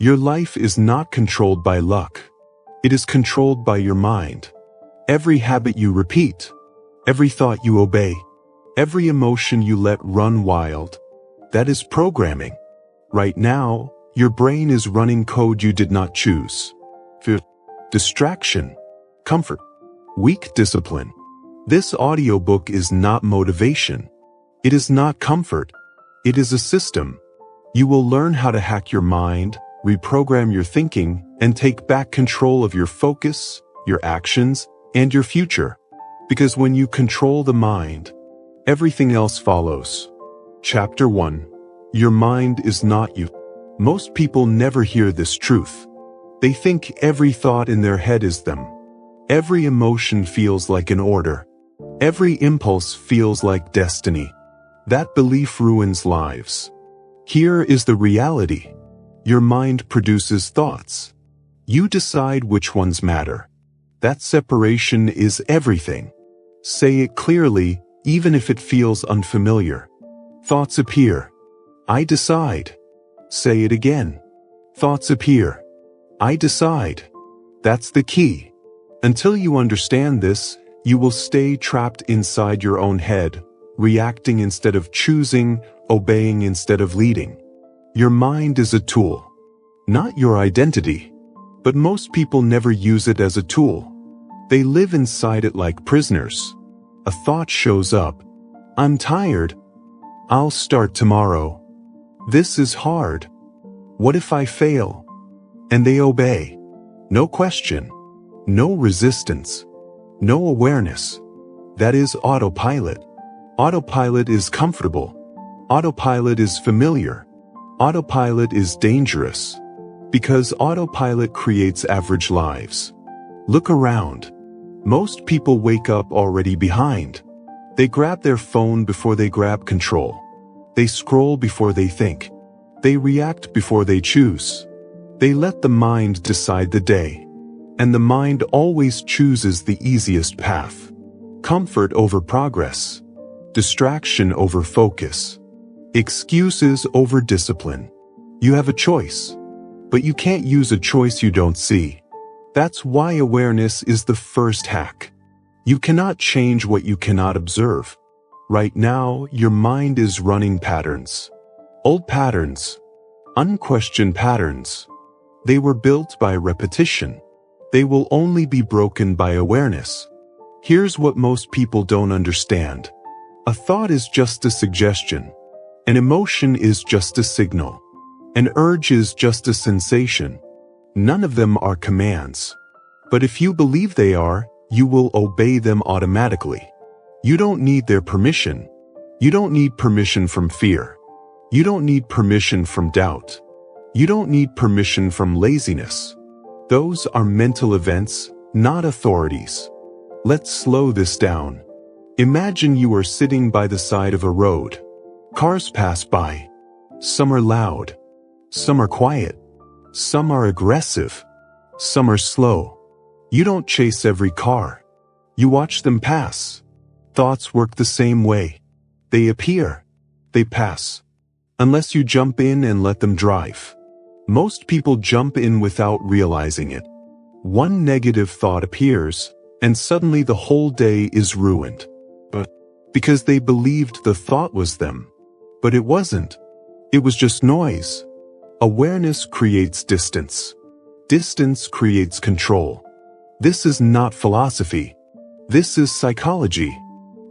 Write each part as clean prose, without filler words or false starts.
Your life is not controlled by luck. It is controlled by your mind. Every habit you repeat, every thought you obey, every emotion you let run wild, that is programming. Right now, your brain is running code you did not choose. Fear, distraction, comfort, weak discipline. This audiobook is not motivation. It is not comfort. It is a system. You will learn how to hack your mind, reprogram your thinking, and take back control of your focus, your actions, and your future. Because when you control the mind, everything else follows. Chapter 1. Your mind is not you. Most people never hear this truth. They think every thought in their head is them. Every emotion feels like an order. Every impulse feels like destiny. That belief ruins lives. Here is the reality. Your mind produces thoughts. You decide which ones matter. That separation is everything. Say it clearly, even if it feels unfamiliar. Thoughts appear. I decide. Say it again. Thoughts appear. I decide. That's the key. Until you understand this, you will stay trapped inside your own head, reacting instead of choosing, obeying instead of leading. Your mind is a tool, not your identity. But most people never use it as a tool. They live inside it like prisoners. A thought shows up. I'm tired. I'll start tomorrow. This is hard. What if I fail? And they obey. No question. No resistance. No awareness. That is autopilot. Autopilot is comfortable. Autopilot is familiar. Autopilot is dangerous. Because autopilot creates average lives. Look around. Most people wake up already behind. They grab their phone before they grab control. They scroll before they think. They react before they choose. They let the mind decide the day. And the mind always chooses the easiest path. Comfort over progress. Distraction over focus. Excuses over discipline. You have a choice. But you can't use a choice you don't see. That's why awareness is the first hack. You cannot change what you cannot observe. Right now, your mind is running patterns. Old patterns. Unquestioned patterns. They were built by repetition. They will only be broken by awareness. Here's what most people don't understand. A thought is just a suggestion. An emotion is just a signal. An urge is just a sensation. None of them are commands. But if you believe they are, you will obey them automatically. You don't need their permission. You don't need permission from fear. You don't need permission from doubt. You don't need permission from laziness. Those are mental events, not authorities. Let's slow this down. Imagine you are sitting by the side of a road. Cars pass by. Some are loud. Some are quiet. Some are aggressive. Some are slow. You don't chase every car. You watch them pass. Thoughts work the same way. They appear. They pass. Unless you jump in and let them drive. Most people jump in without realizing it. One negative thought appears, and suddenly the whole day is ruined. But because they believed the thought was them. But it wasn't. It was just noise. Awareness creates distance. Distance creates control. This is not philosophy. This is psychology.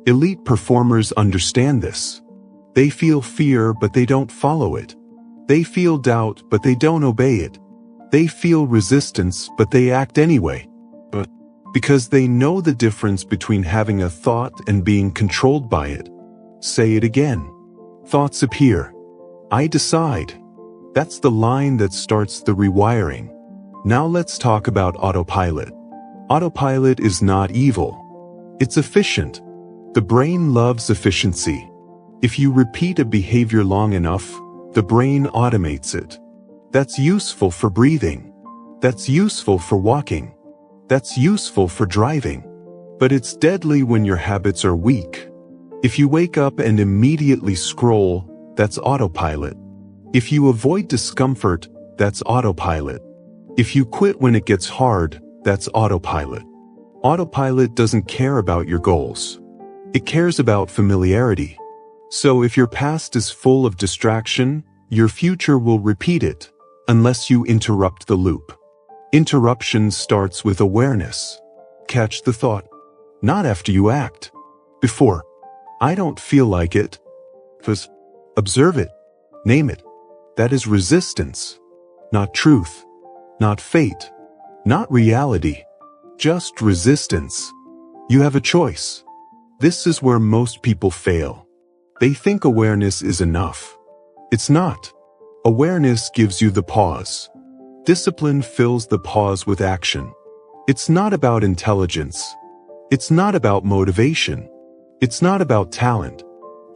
Elite performers understand this. They feel fear, but they don't follow it. They feel doubt, but they don't obey it. They feel resistance, but they act anyway. But because they know the difference between having a thought and being controlled by it. Say it again. Thoughts appear. I decide. That's the line that starts the rewiring. Now let's talk about autopilot. Autopilot is not evil. It's efficient. The brain loves efficiency. If you repeat a behavior long enough, the brain automates it. That's useful for breathing. That's useful for walking. That's useful for driving. But it's deadly when your habits are weak. If you wake up and immediately scroll, that's autopilot. If you avoid discomfort, that's autopilot. If you quit when it gets hard, that's autopilot. Autopilot doesn't care about your goals. It cares about familiarity. So if your past is full of distraction, your future will repeat it, unless you interrupt the loop. Interruption starts with awareness. Catch the thought. Not after you act. Before. I don't feel like it. First, observe it. Name it. That is resistance. Not truth. Not fate. Not reality. Just resistance. You have a choice. This is where most people fail. They think awareness is enough. It's not. Awareness gives you the pause. Discipline fills the pause with action. It's not about intelligence. It's not about motivation. It's not about talent.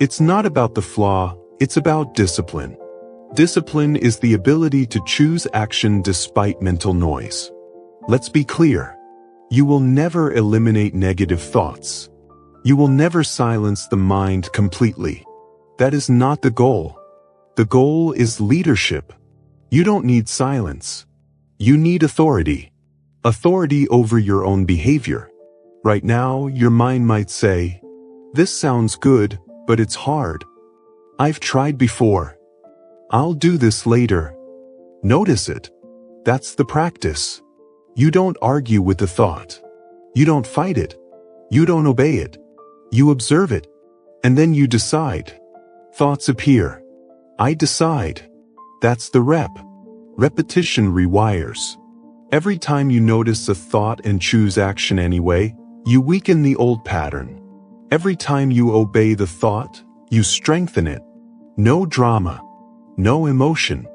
It's not about the flaw. It's about discipline. Discipline is the ability to choose action despite mental noise. Let's be clear. You will never eliminate negative thoughts. You will never silence the mind completely. That is not the goal. The goal is leadership. You don't need silence. You need authority. Authority over your own behavior. Right now, your mind might say, "This sounds good, but it's hard. I've tried before. I'll do this later." Notice it. That's the practice. You don't argue with the thought. You don't fight it. You don't obey it. You observe it. And then you decide. Thoughts appear. I decide. That's the rep. Repetition rewires. Every time you notice a thought and choose action anyway, you weaken the old pattern. Every time you obey the thought, you strengthen it. No drama. No emotion.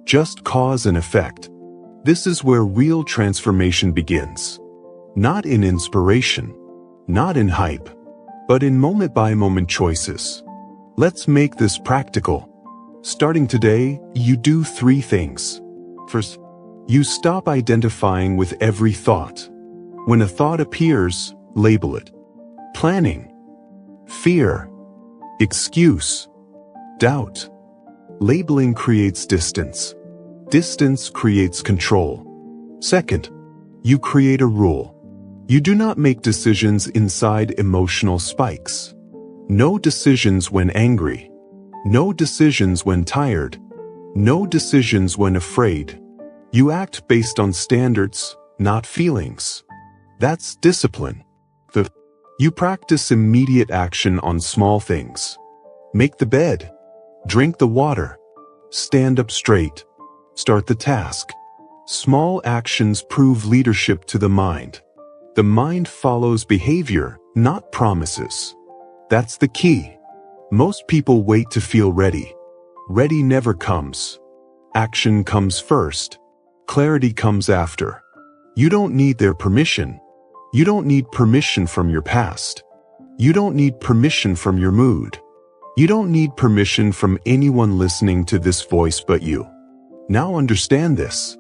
Just cause and effect. This is where real transformation begins. Not in inspiration. Not in hype. But in moment-by-moment choices. Let's make this practical. Starting today, you do 3 things. First, you stop identifying with every thought. When a thought appears, label it. Planning. Fear. Excuse. Doubt. Labeling creates distance. Distance creates control. Second, you create a rule. You do not make decisions inside emotional spikes. No decisions when angry. No decisions when tired. No decisions when afraid. You act based on standards, not feelings. That's discipline. You practice immediate action on small things. Make the bed. Drink the water. Stand up straight. Start the task. Small actions prove leadership to the mind. The mind follows behavior, not promises. That's the key. Most people wait to feel ready. Ready never comes. Action comes first. Clarity comes after. You don't need their permission. You don't need permission from your past. You don't need permission from your mood. You don't need permission from anyone listening to this voice but you. Now understand this.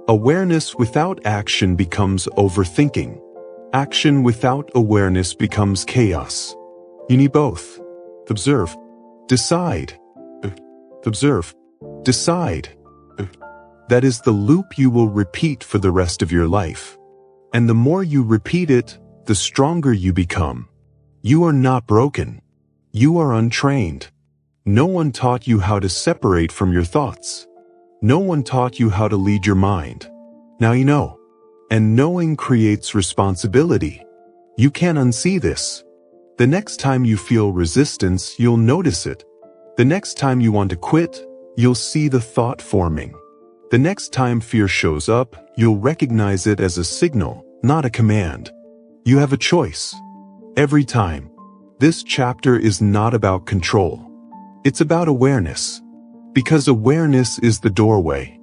Awareness without action becomes overthinking. Action without awareness becomes chaos. You need both. Observe. Decide. Observe. Decide. That is the loop you will repeat for the rest of your life. And the more you repeat it, the stronger you become. You are not broken. You are untrained. No one taught you how to separate from your thoughts. No one taught you how to lead your mind. Now you know. And knowing creates responsibility. You can't unsee this. The next time you feel resistance, you'll notice it. The next time you want to quit, you'll see the thought forming. The next time fear shows up, you'll recognize it as a signal, not a command. You have a choice. Every time. This chapter is not about control. It's about awareness. Because awareness is the doorway.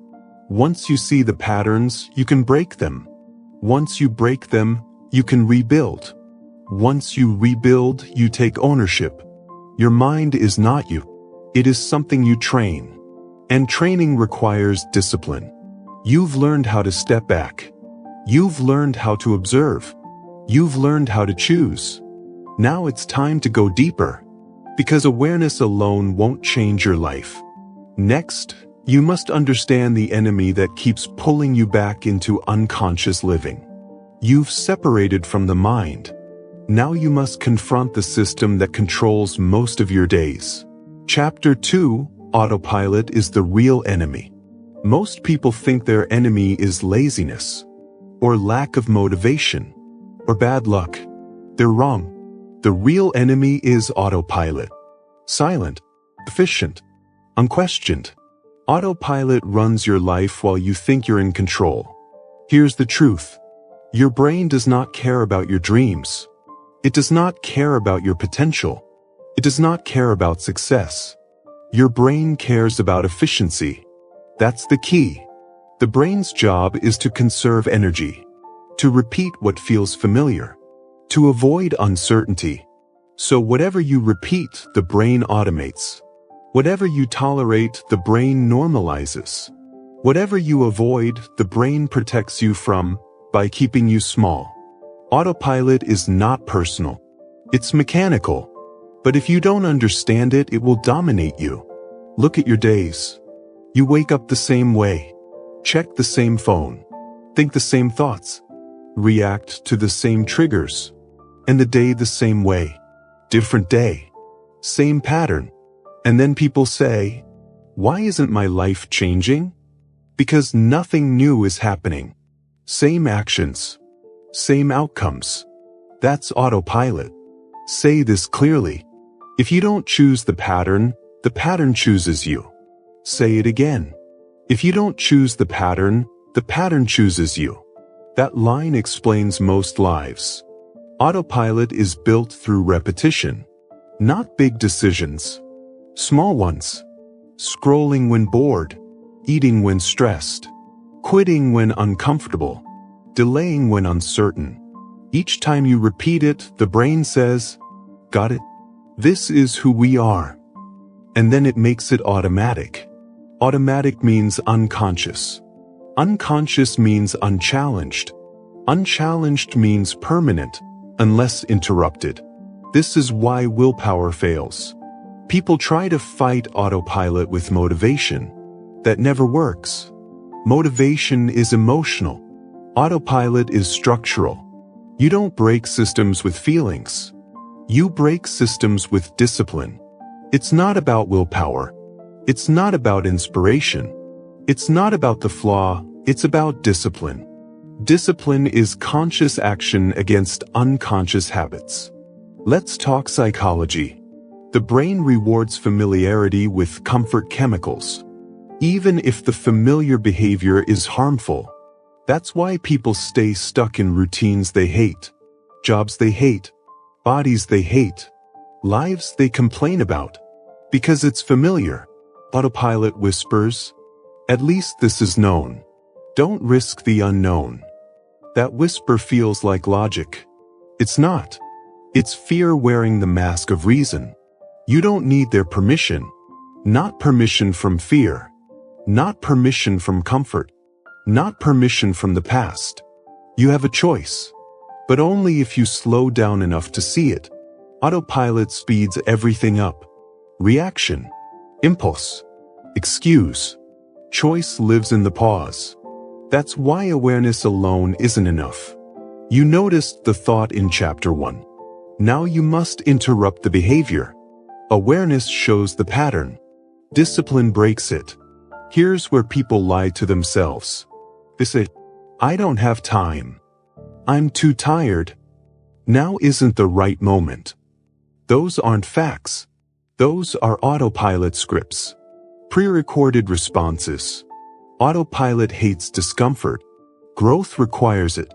Once you see the patterns, you can break them. Once you break them, you can rebuild. Once you rebuild, you take ownership. Your mind is not you. It is something you train. And training requires discipline. You've learned how to step back. You've learned how to observe. You've learned how to choose. Now it's time to go deeper. Because awareness alone won't change your life. Next, You must understand the enemy that keeps pulling you back into unconscious living. You've separated from the mind. Now you must confront the system that controls most of your days. Chapter 2, Autopilot is the real enemy. Most people think their enemy is laziness, or lack of motivation, or bad luck. They're wrong. The real enemy is autopilot. Silent, efficient, unquestioned. Autopilot runs your life while you think you're in control. Here's the truth. Your brain does not care about your dreams. It does not care about your potential. It does not care about success. Your brain cares about efficiency. That's the key. The brain's job is to conserve energy, to repeat what feels familiar, to avoid uncertainty. So whatever you repeat, the brain automates. Whatever you tolerate, the brain normalizes. Whatever you avoid, the brain protects you from, by keeping you small. Autopilot is not personal. It's mechanical. But if you don't understand it, it will dominate you. Look at your days. You wake up the same way. Check the same phone. Think the same thoughts. React to the same triggers. And the day the same way. Different day. Same pattern. And then people say, why isn't my life changing? Because nothing new is happening. Same actions. Same outcomes. That's autopilot. Say this clearly. If you don't choose the pattern chooses you. Say it again. If you don't choose the pattern chooses you. That line explains most lives. Autopilot is built through repetition. Not big decisions. Small ones. Scrolling when bored. Eating when stressed. Quitting when uncomfortable. Delaying when uncertain. Each time you repeat it, the brain says, got it? This is who we are. And then it makes it automatic. Automatic means unconscious. Unconscious means unchallenged. Unchallenged means permanent, unless interrupted. This is why willpower fails. People try to fight autopilot with motivation. That never works. Motivation is emotional. Autopilot is structural. You don't break systems with feelings. You break systems with discipline. It's not about willpower. It's not about inspiration. It's not about the flaw. It's about discipline. Discipline is conscious action against unconscious habits. Let's talk psychology. The brain rewards familiarity with comfort chemicals, even if the familiar behavior is harmful. That's why people stay stuck in routines they hate, jobs they hate, bodies they hate, lives they complain about. Because it's familiar. Autopilot whispers, at least this is known. Don't risk the unknown. That whisper feels like logic. It's not. It's fear wearing the mask of reason. You don't need their permission. Not permission from fear. Not permission from comfort. Not permission from the past. You have a choice. But only if you slow down enough to see it. Autopilot speeds everything up. Reaction. Impulse. Excuse. Choice lives in the pause. That's why awareness alone isn't enough. You noticed the thought in chapter 1. Now you must interrupt the behavior. Awareness shows the pattern. Discipline breaks it. Here's where people lie to themselves. They say, I don't have time. I'm too tired. Now isn't the right moment. Those aren't facts. Those are autopilot scripts. Pre-recorded responses. Autopilot hates discomfort. Growth requires it.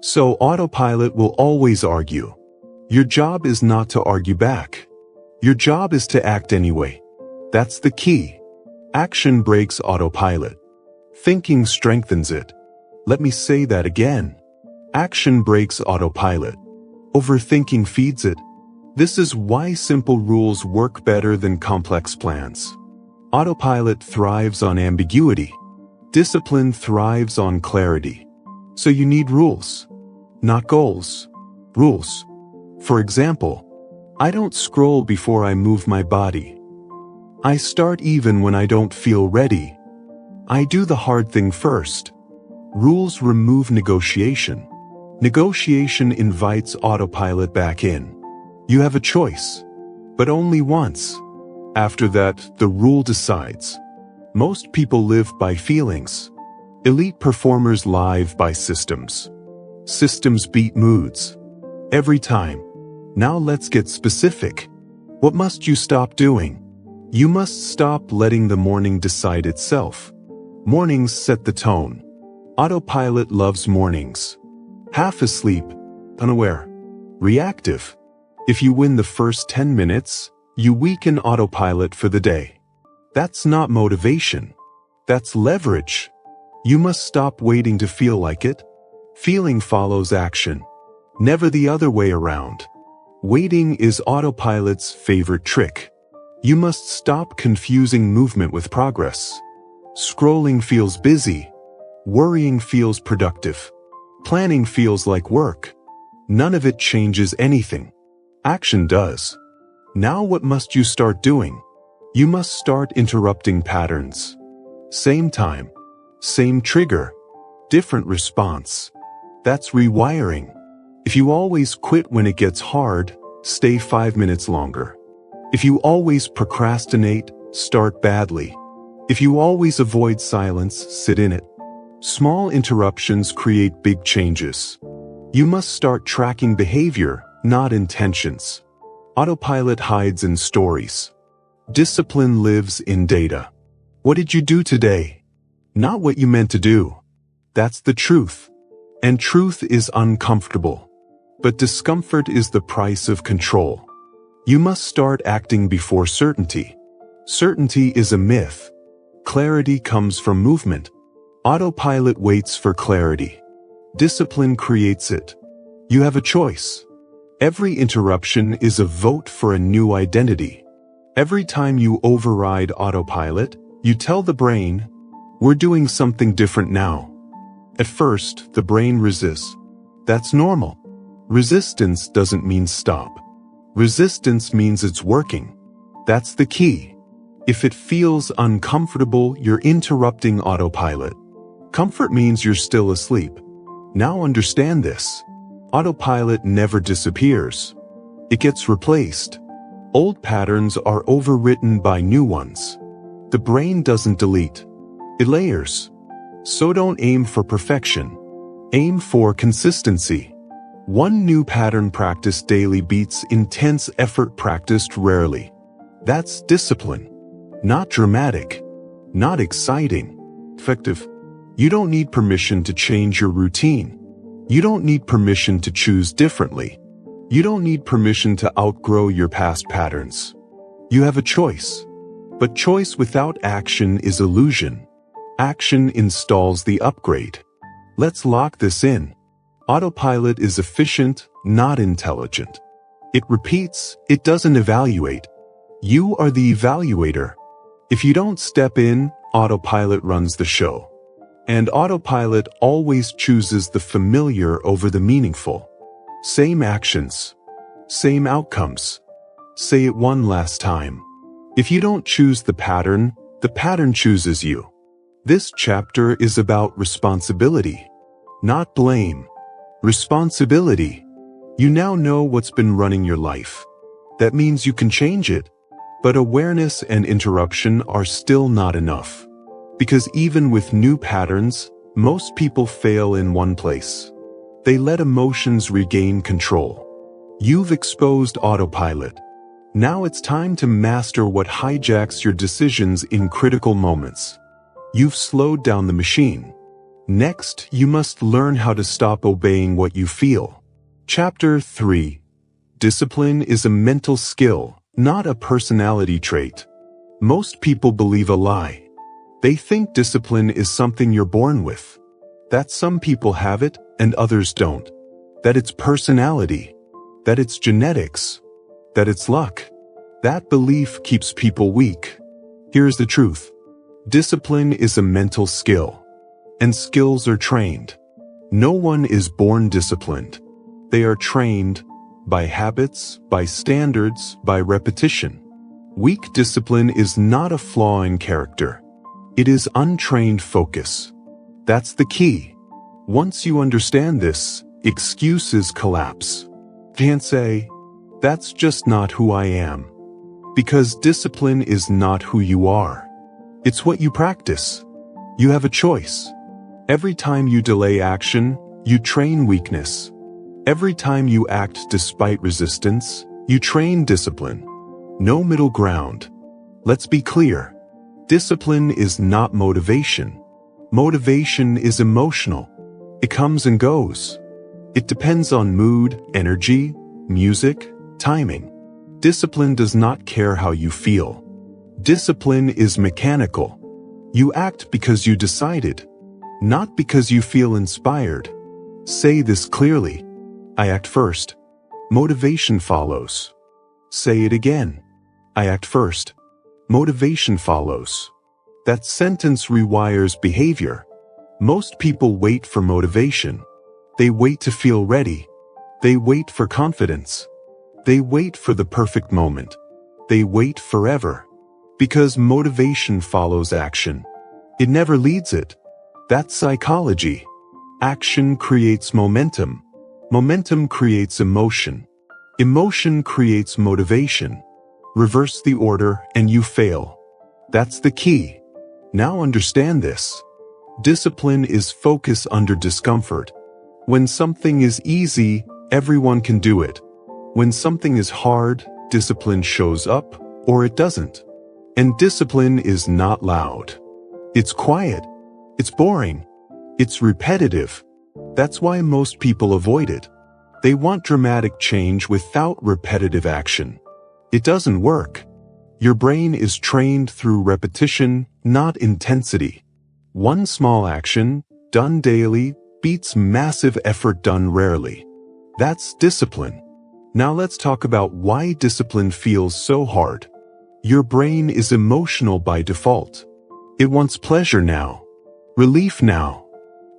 So autopilot will always argue. Your job is not to argue back. Your job is to act anyway. That's the key. Action breaks autopilot. Thinking strengthens it. Let me say that again. Action breaks autopilot. Overthinking feeds it. This is why simple rules work better than complex plans. Autopilot thrives on ambiguity. Discipline thrives on clarity. So you need rules. Not goals. Rules. For example, I don't scroll before I move my body. I start even when I don't feel ready. I do the hard thing first. Rules remove negotiation. Negotiation invites autopilot back in. You have a choice, but only once. After that, the rule decides. Most people live by feelings. Elite performers live by systems. Systems beat moods. Every time. Now let's get specific. What must you stop doing? You must stop letting the morning decide itself. Mornings set the tone. Autopilot loves mornings. Half asleep, unaware, reactive. If you win the first 10 minutes, you weaken autopilot for the day. That's not motivation. That's leverage. You must stop waiting to feel like it. Feeling follows action. Never the other way around. Waiting is autopilot's favorite trick. You must stop confusing movement with progress. Scrolling feels busy. Worrying feels productive. Planning feels like work. None of it changes anything. Action does. Now what must you start doing? You must start interrupting patterns. Same time. Same trigger. Different response. That's rewiring. If you always quit when it gets hard, stay 5 minutes longer. If you always procrastinate, start badly. If you always avoid silence, sit in it. Small interruptions create big changes. You must start tracking behavior, not intentions. Autopilot hides in stories. Discipline lives in data. What did you do today? Not what you meant to do. That's the truth. And truth is uncomfortable. But discomfort is the price of control. You must start acting before certainty. Certainty is a myth. Clarity comes from movement. Autopilot waits for clarity. Discipline creates it. You have a choice. Every interruption is a vote for a new identity. Every time you override autopilot, you tell the brain, we're doing something different now. At first, the brain resists. That's normal. Resistance doesn't mean stop. Resistance means it's working. That's the key. If it feels uncomfortable, you're interrupting autopilot. Comfort means you're still asleep. Now understand this. Autopilot never disappears. It gets replaced. Old patterns are overwritten by new ones. The brain doesn't delete. It layers. So don't aim for perfection. Aim for consistency. One new pattern practiced daily beats intense effort practiced rarely. That's discipline. Not dramatic. Not exciting. Effective. You don't need permission to change your routine. You don't need permission to choose differently. You don't need permission to outgrow your past patterns. You have a choice. But choice without action is illusion. Action installs the upgrade. Let's lock this in. Autopilot is efficient, not intelligent. It repeats, it doesn't evaluate. You are the evaluator. If you don't step in, autopilot runs the show. And autopilot always chooses the familiar over the meaningful. Same actions. Same outcomes. Say it one last time. If you don't choose the pattern chooses you. This chapter is about responsibility, not blame. Responsibility. You now know what's been running your life. That means you can change it. But awareness and interruption are still not enough. Because even with new patterns, most people fail in one place. They let emotions regain control. You've exposed autopilot. Now it's time to master what hijacks your decisions in critical moments. You've slowed down the machine. Next, you must learn how to stop obeying what you feel. Chapter 3. Discipline is a mental skill, not a personality trait. Most people believe a lie. They think discipline is something you're born with. That some people have it and others don't. That it's personality. That it's genetics. That it's luck. That belief keeps people weak. Here's the truth. Discipline is a mental skill. And skills are trained. No one is born disciplined. They are trained by habits, by standards, by repetition. Weak discipline is not a flaw in character. It is untrained focus. That's the key. Once you understand this, excuses collapse. Can't say, "That's just not who I am." Because discipline is not who you are. It's what you practice. You have a choice. Every time you delay action, you train weakness. Every time you act despite resistance, you train discipline. No middle ground. Let's be clear. Discipline is not motivation. Motivation is emotional. It comes and goes. It depends on mood, energy, music, timing. Discipline does not care how you feel. Discipline is mechanical. You act because you decided, not because you feel inspired. Say this clearly. I act first. Motivation follows. Say it again. I act first. Motivation follows. That sentence rewires behavior. Most people wait for motivation. They wait to feel ready. They wait for confidence. They wait for the perfect moment. They wait forever. Because motivation follows action. It never leads it. That's psychology. Action creates momentum. Momentum creates emotion. Emotion creates motivation. Reverse the order and you fail. That's the key. Now understand this. Discipline is focus under discomfort. When something is easy, everyone can do it. When something is hard, discipline shows up, or it doesn't. And discipline is not loud. It's quiet. It's boring. It's repetitive. That's why most people avoid it. They want dramatic change without repetitive action. It doesn't work. Your brain is trained through repetition, not intensity. One small action, done daily, beats massive effort done rarely. That's discipline. Now let's talk about why discipline feels so hard. Your brain is emotional by default. It wants pleasure now, relief now,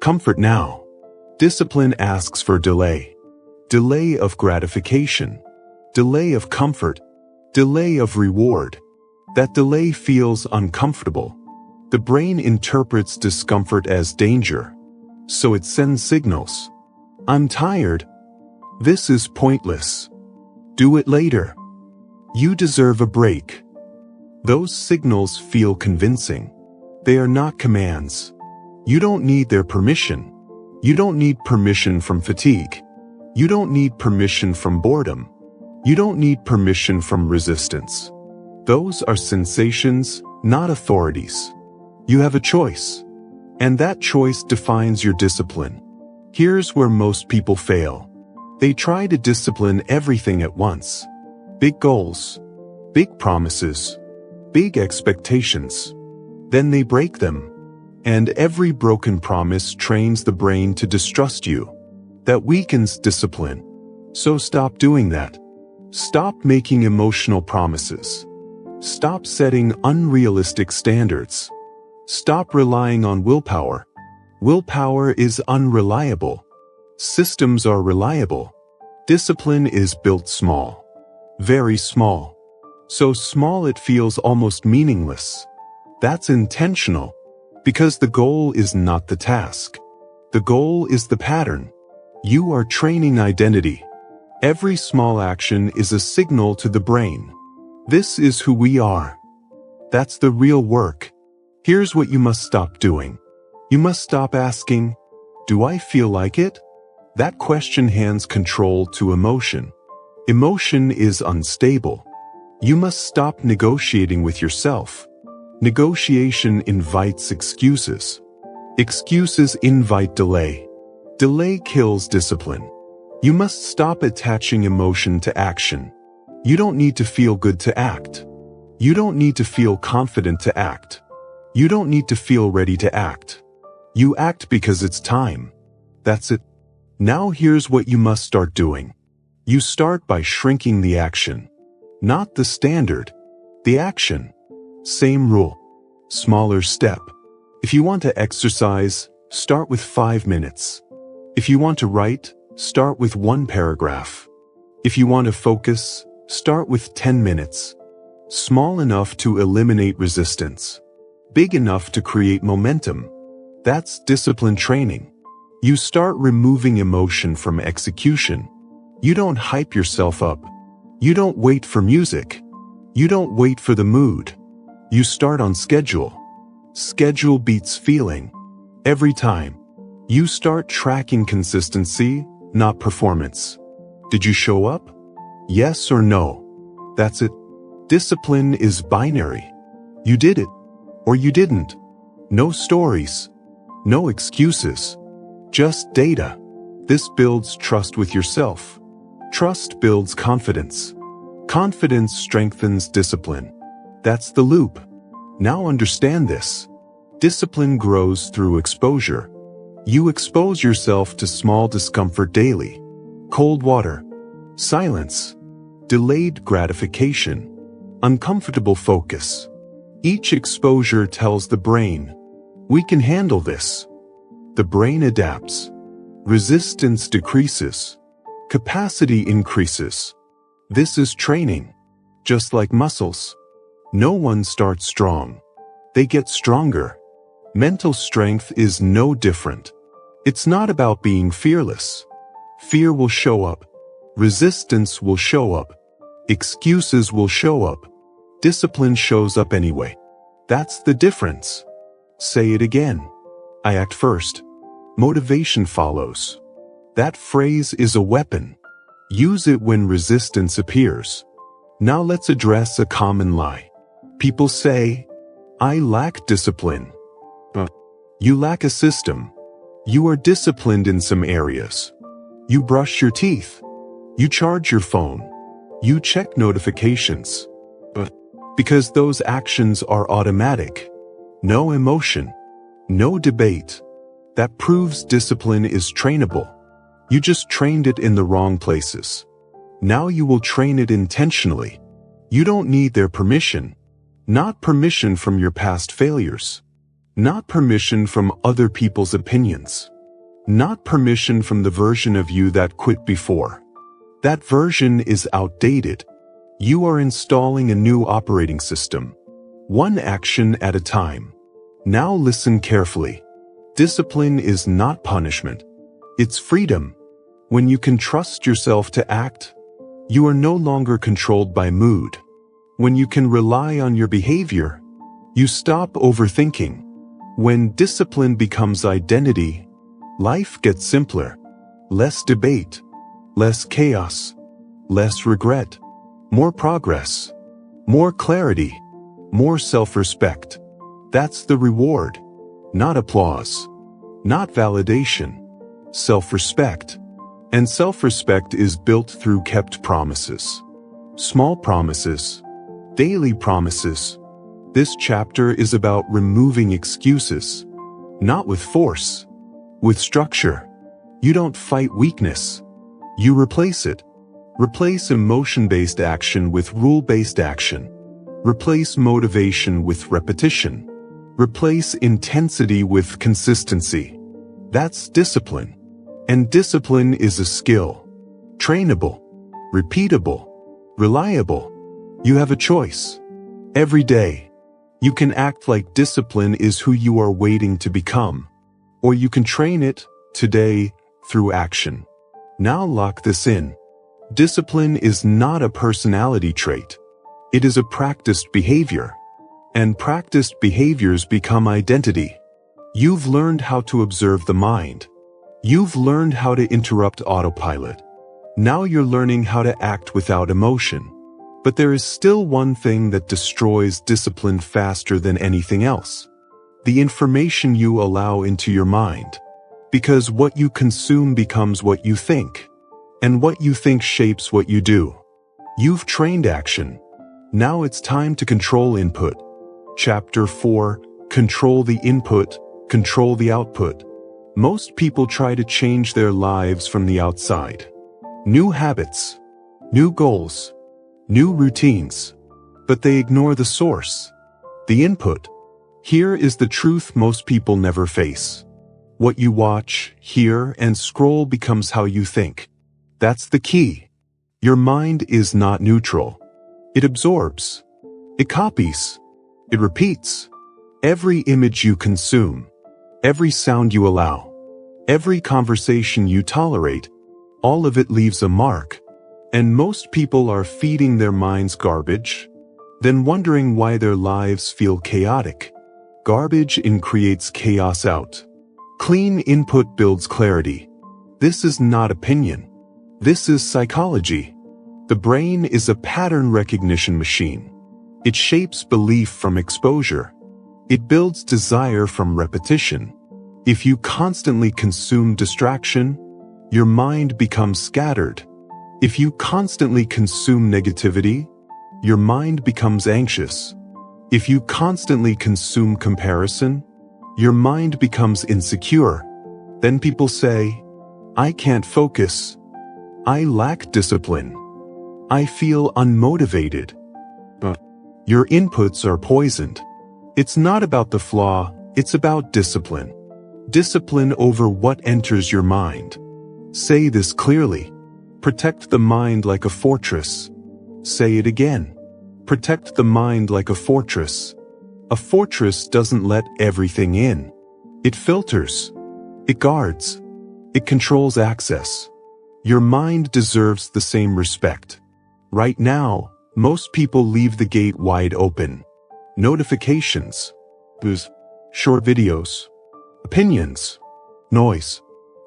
comfort now. Discipline asks for delay. Delay of gratification. Delay of comfort. Delay of reward. That delay feels uncomfortable. The brain interprets discomfort as danger. So it sends signals. I'm tired. This is pointless. Do it later. You deserve a break. Those signals feel convincing. They are not commands. You don't need their permission. You don't need permission from fatigue. You don't need permission from boredom. You don't need permission from resistance. Those are sensations, not authorities. You have a choice. And that choice defines your discipline. Here's where most people fail. They try to discipline everything at once. Big goals. Big promises. Big expectations. Then they break them. And every broken promise trains the brain to distrust you. That weakens discipline. So stop doing that. Stop making emotional promises. Stop setting unrealistic standards. Stop relying on willpower. Willpower is unreliable. Systems are reliable. Discipline is built small. Very small. So small it feels almost meaningless. That's intentional. Because the goal is not the task. The goal is the pattern. You are training identity. Every small action is a signal to the brain. This is who we are. That's the real work. Here's what you must stop doing. You must stop asking, "Do I feel like it?" That question hands control to emotion. Emotion is unstable. You must stop negotiating with yourself. Negotiation invites excuses. Excuses invite delay. Delay kills discipline. You must stop attaching emotion to action. You don't need to feel good to act. You don't need to feel confident to act. You don't need to feel ready to act. You act because it's time. That's it. Now here's what you must start doing. You start by shrinking the action. Not the standard. The action. Same rule. Smaller step. If you want to exercise, start with 5 minutes. If you want to write, start with 1 paragraph. If you want to focus, start with 10 minutes. Small enough to eliminate resistance. big enough to create momentum. That's discipline training. You start removing emotion from execution. You don't hype yourself up. You don't wait for music. You don't wait for the mood. You start on schedule. Schedule beats feeling. Every time. You start tracking consistency, not performance. Did you show up? Yes or no? That's it. Discipline is binary. You did it, or you didn't. No stories. No excuses. Just data. This builds trust with yourself. Trust builds confidence. Confidence strengthens discipline. That's the loop. Now understand this. Discipline grows through exposure. You expose yourself to small discomfort daily. Cold water. Silence. Delayed gratification. Uncomfortable focus. Each exposure tells the brain, we can handle this. The brain adapts. Resistance decreases. Capacity increases. This is training. Just like muscles. No one starts strong. They get stronger. Mental strength is no different. It's not about being fearless. Fear will show up. Resistance will show up. Excuses will show up. Discipline shows up anyway. That's the difference. Say it again. I act first. Motivation follows. That phrase is a weapon. Use it when resistance appears. Now let's address a common lie. People say, I lack discipline. You lack a system. You are disciplined in some areas. You brush your teeth. You charge your phone. You check notifications. Because those actions are automatic. No emotion. No debate. That proves discipline is trainable. You just trained it in the wrong places. Now you will train it intentionally. You don't need their permission. Not permission from your past failures. Not permission from other people's opinions. Not permission from the version of you that quit before. That version is outdated. You are installing a new operating system. One action at a time. Now listen carefully. Discipline is not punishment. It's freedom. When you can trust yourself to act, you are no longer controlled by mood. When you can rely on your behavior, you stop overthinking. When discipline becomes identity, life gets simpler. Less debate. Less chaos. Less regret. More progress. More clarity. More self-respect. That's the reward. Not applause. Not validation. Self-respect. And self-respect is built through kept promises. Small promises. Daily promises. This chapter is about removing excuses. Not with force. With structure. You don't fight weakness. You replace it. Replace emotion-based action with rule-based action. Replace motivation with repetition. Replace intensity with consistency. That's discipline. And discipline is a skill. Trainable. Repeatable. Reliable. You have a choice. Every day. You can act like discipline is who you are waiting to become. Or you can train it, today, through action. Now lock this in. Discipline is not a personality trait. It is a practiced behavior. And practiced behaviors become identity. You've learned how to observe the mind. You've learned how to interrupt autopilot. Now you're learning how to act without emotion. But there is still one thing that destroys discipline faster than anything else. The information you allow into your mind. Because what you consume becomes what you think. And what you think shapes what you do. You've trained action. Now it's time to control input. Chapter 4, Control the Input, Control the Output. Most people try to change their lives from the outside. New habits. New goals. New routines. But they ignore the source. The input. Here is the truth most people never face. What you watch, hear, and scroll becomes how you think. That's the key. Your mind is not neutral. It absorbs. It copies. It repeats. Every image you consume, every sound you allow, every conversation you tolerate, all of it leaves a mark. And most people are feeding their minds garbage, then wondering why their lives feel chaotic. Garbage in creates chaos out. Clean input builds clarity. This is not opinion. This is psychology. The brain is a pattern recognition machine. It shapes belief from exposure. It builds desire from repetition. If you constantly consume distraction, your mind becomes scattered. If you constantly consume negativity, your mind becomes anxious. If you constantly consume comparison, your mind becomes insecure. Then people say, I can't focus. I lack discipline. I feel unmotivated. But your inputs are poisoned. It's not about the flaw, it's about discipline. Discipline over what enters your mind. Say this clearly. Protect the mind like a fortress. Say it again. Protect the mind like a fortress. A fortress doesn't let everything in. It filters. It guards. It controls access. Your mind deserves the same respect. Right now, most people leave the gate wide open. Notifications, buzz, short videos, opinions, noise,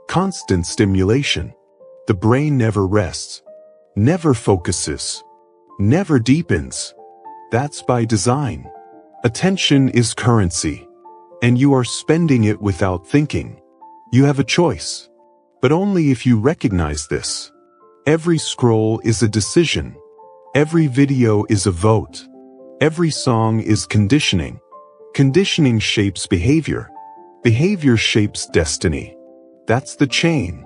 constant stimulation. The brain never rests, never focuses, never deepens. That's by design. Attention is currency, and you are spending it without thinking. You have a choice, but only if you recognize this. Every scroll is a decision. Every video is a vote. Every song is conditioning. Conditioning shapes behavior. Behavior shapes destiny. That's the chain.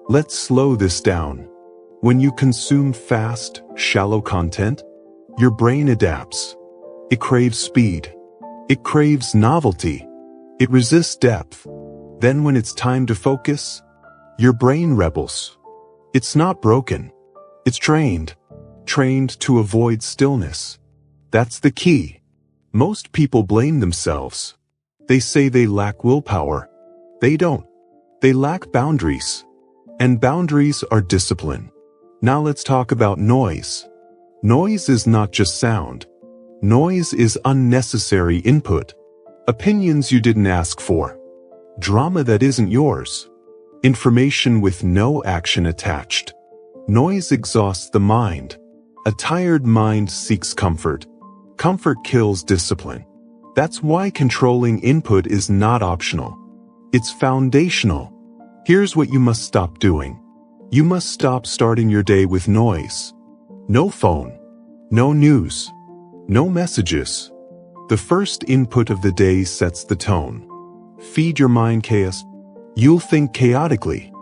Let's slow this down. When you consume fast, shallow content, your brain adapts. It craves speed. It craves novelty. It resists depth. Then when it's time to focus, your brain rebels. It's not broken. It's trained. Trained to avoid stillness. That's the key. Most people blame themselves. They say they lack willpower. They don't. They lack boundaries. And boundaries are discipline. Now let's talk about noise. Noise is not just sound. Noise is unnecessary input. Opinions you didn't ask for. Drama that isn't yours. Information with no action attached. Noise exhausts the mind. A tired mind seeks comfort. Comfort kills discipline. That's why controlling input is not optional. It's foundational. Here's what you must stop doing. You must stop starting your day with noise. No phone. No news. No messages. The first input of the day sets the tone. Feed your mind chaos. You'll think chaotically.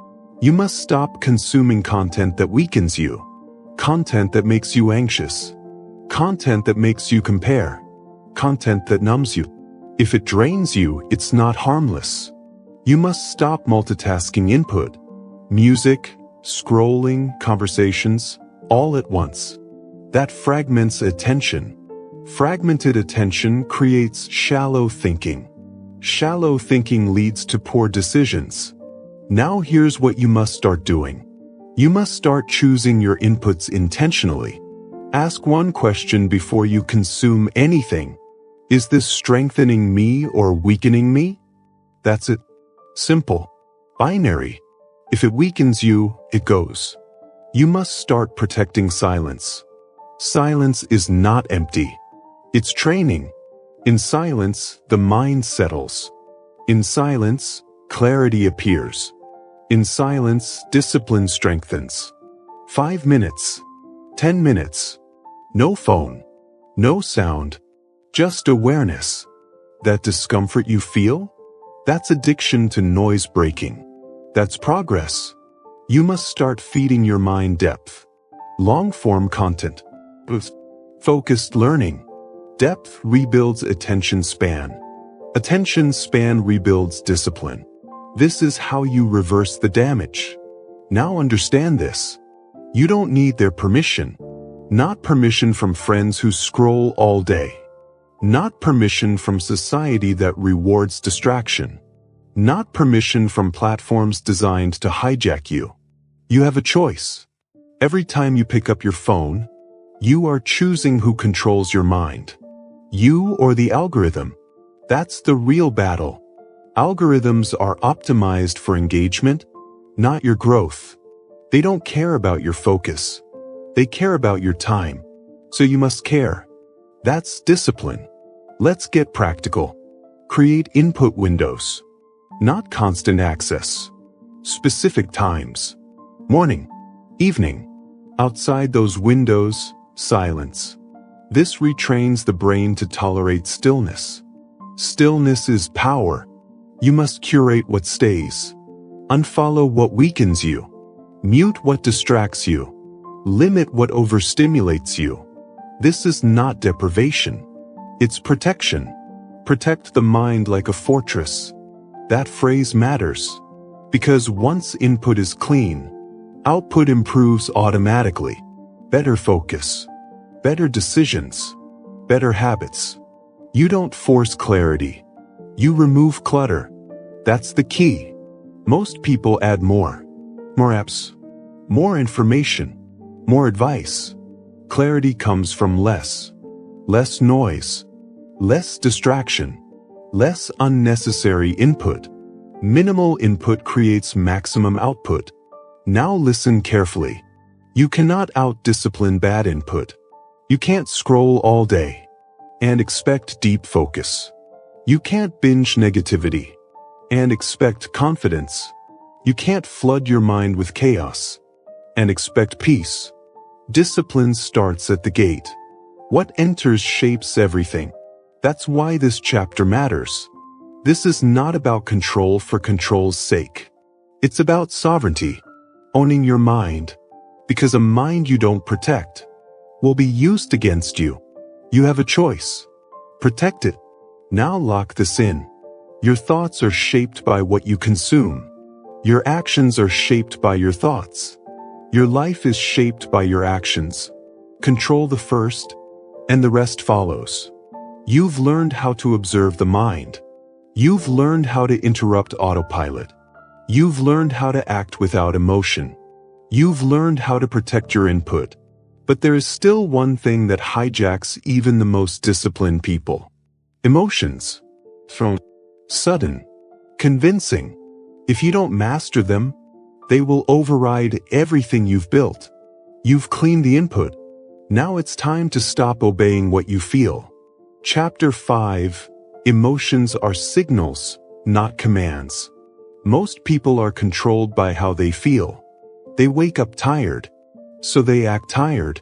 You must stop consuming content that weakens you. Content that makes you anxious. Content that makes you compare. Content that numbs you. If it drains you, it's not harmless. You must stop multitasking input. Music, scrolling, conversations, all at once. That fragments attention. Fragmented attention creates shallow thinking. Shallow thinking leads to poor decisions. Now here's what you must start doing. You must start choosing your inputs intentionally. Ask one question before you consume anything. Is this strengthening me or weakening me? That's it. Simple. Binary. If it weakens you, it goes. You must start protecting silence. Silence is not empty. It's training. In silence, the mind settles. In silence, clarity appears. In silence, discipline strengthens. 5 minutes. 10 minutes. No phone. No sound. Just awareness. That discomfort you feel? That's addiction to noise breaking. That's progress. You must start feeding your mind depth. Long-form content. Focused learning. Depth rebuilds attention span. Attention span rebuilds discipline. This is how you reverse the damage. Now understand this. You don't need their permission. Not permission from friends who scroll all day. Not permission from society that rewards distraction. Not permission from platforms designed to hijack you. You have a choice. Every time you pick up your phone, you are choosing who controls your mind. You or the algorithm. That's the real battle. Algorithms are optimized for engagement, not your growth. They don't care about your focus. They care about your time. So you must care. That's discipline. Let's get practical. Create input windows. Not constant access. Specific times. Morning. Evening. Outside those windows, silence. This retrains the brain to tolerate stillness. Stillness is power. You must curate what stays. Unfollow what weakens you. Mute what distracts you. Limit what overstimulates you. This is not deprivation. It's protection. Protect the mind like a fortress. That phrase matters. Because once input is clean, output improves automatically. Better focus. Better decisions. Better habits. You don't force clarity. You remove clutter. That's the key. Most people add more. More apps. More information. More advice. Clarity comes from less. Less noise. Less distraction. Less unnecessary input. Minimal input creates maximum output. Now listen carefully. You cannot out-discipline bad input. You can't scroll all day and expect deep focus. You can't binge negativity and expect confidence. You can't flood your mind with chaos and expect peace. Discipline starts at the gate. What enters shapes everything. That's why this chapter matters. This is not about control for control's sake. It's about sovereignty, owning your mind, because a mind you don't protect will be used against you. You have a choice. Protect it. Now lock this in. Your thoughts are shaped by what you consume. Your actions are shaped by your thoughts. Your life is shaped by your actions. Control the first, and the rest follows. You've learned how to observe the mind. You've learned how to interrupt autopilot. You've learned how to act without emotion. You've learned how to protect your input. But there is still one thing that hijacks even the most disciplined people. Emotions. Sudden. Convincing. If you don't master them, they will override everything you've built. You've cleaned the input. Now it's time to stop obeying what you feel. Chapter 5. Emotions are signals, not commands. Most people are controlled by how they feel. They wake up tired, so they act tired.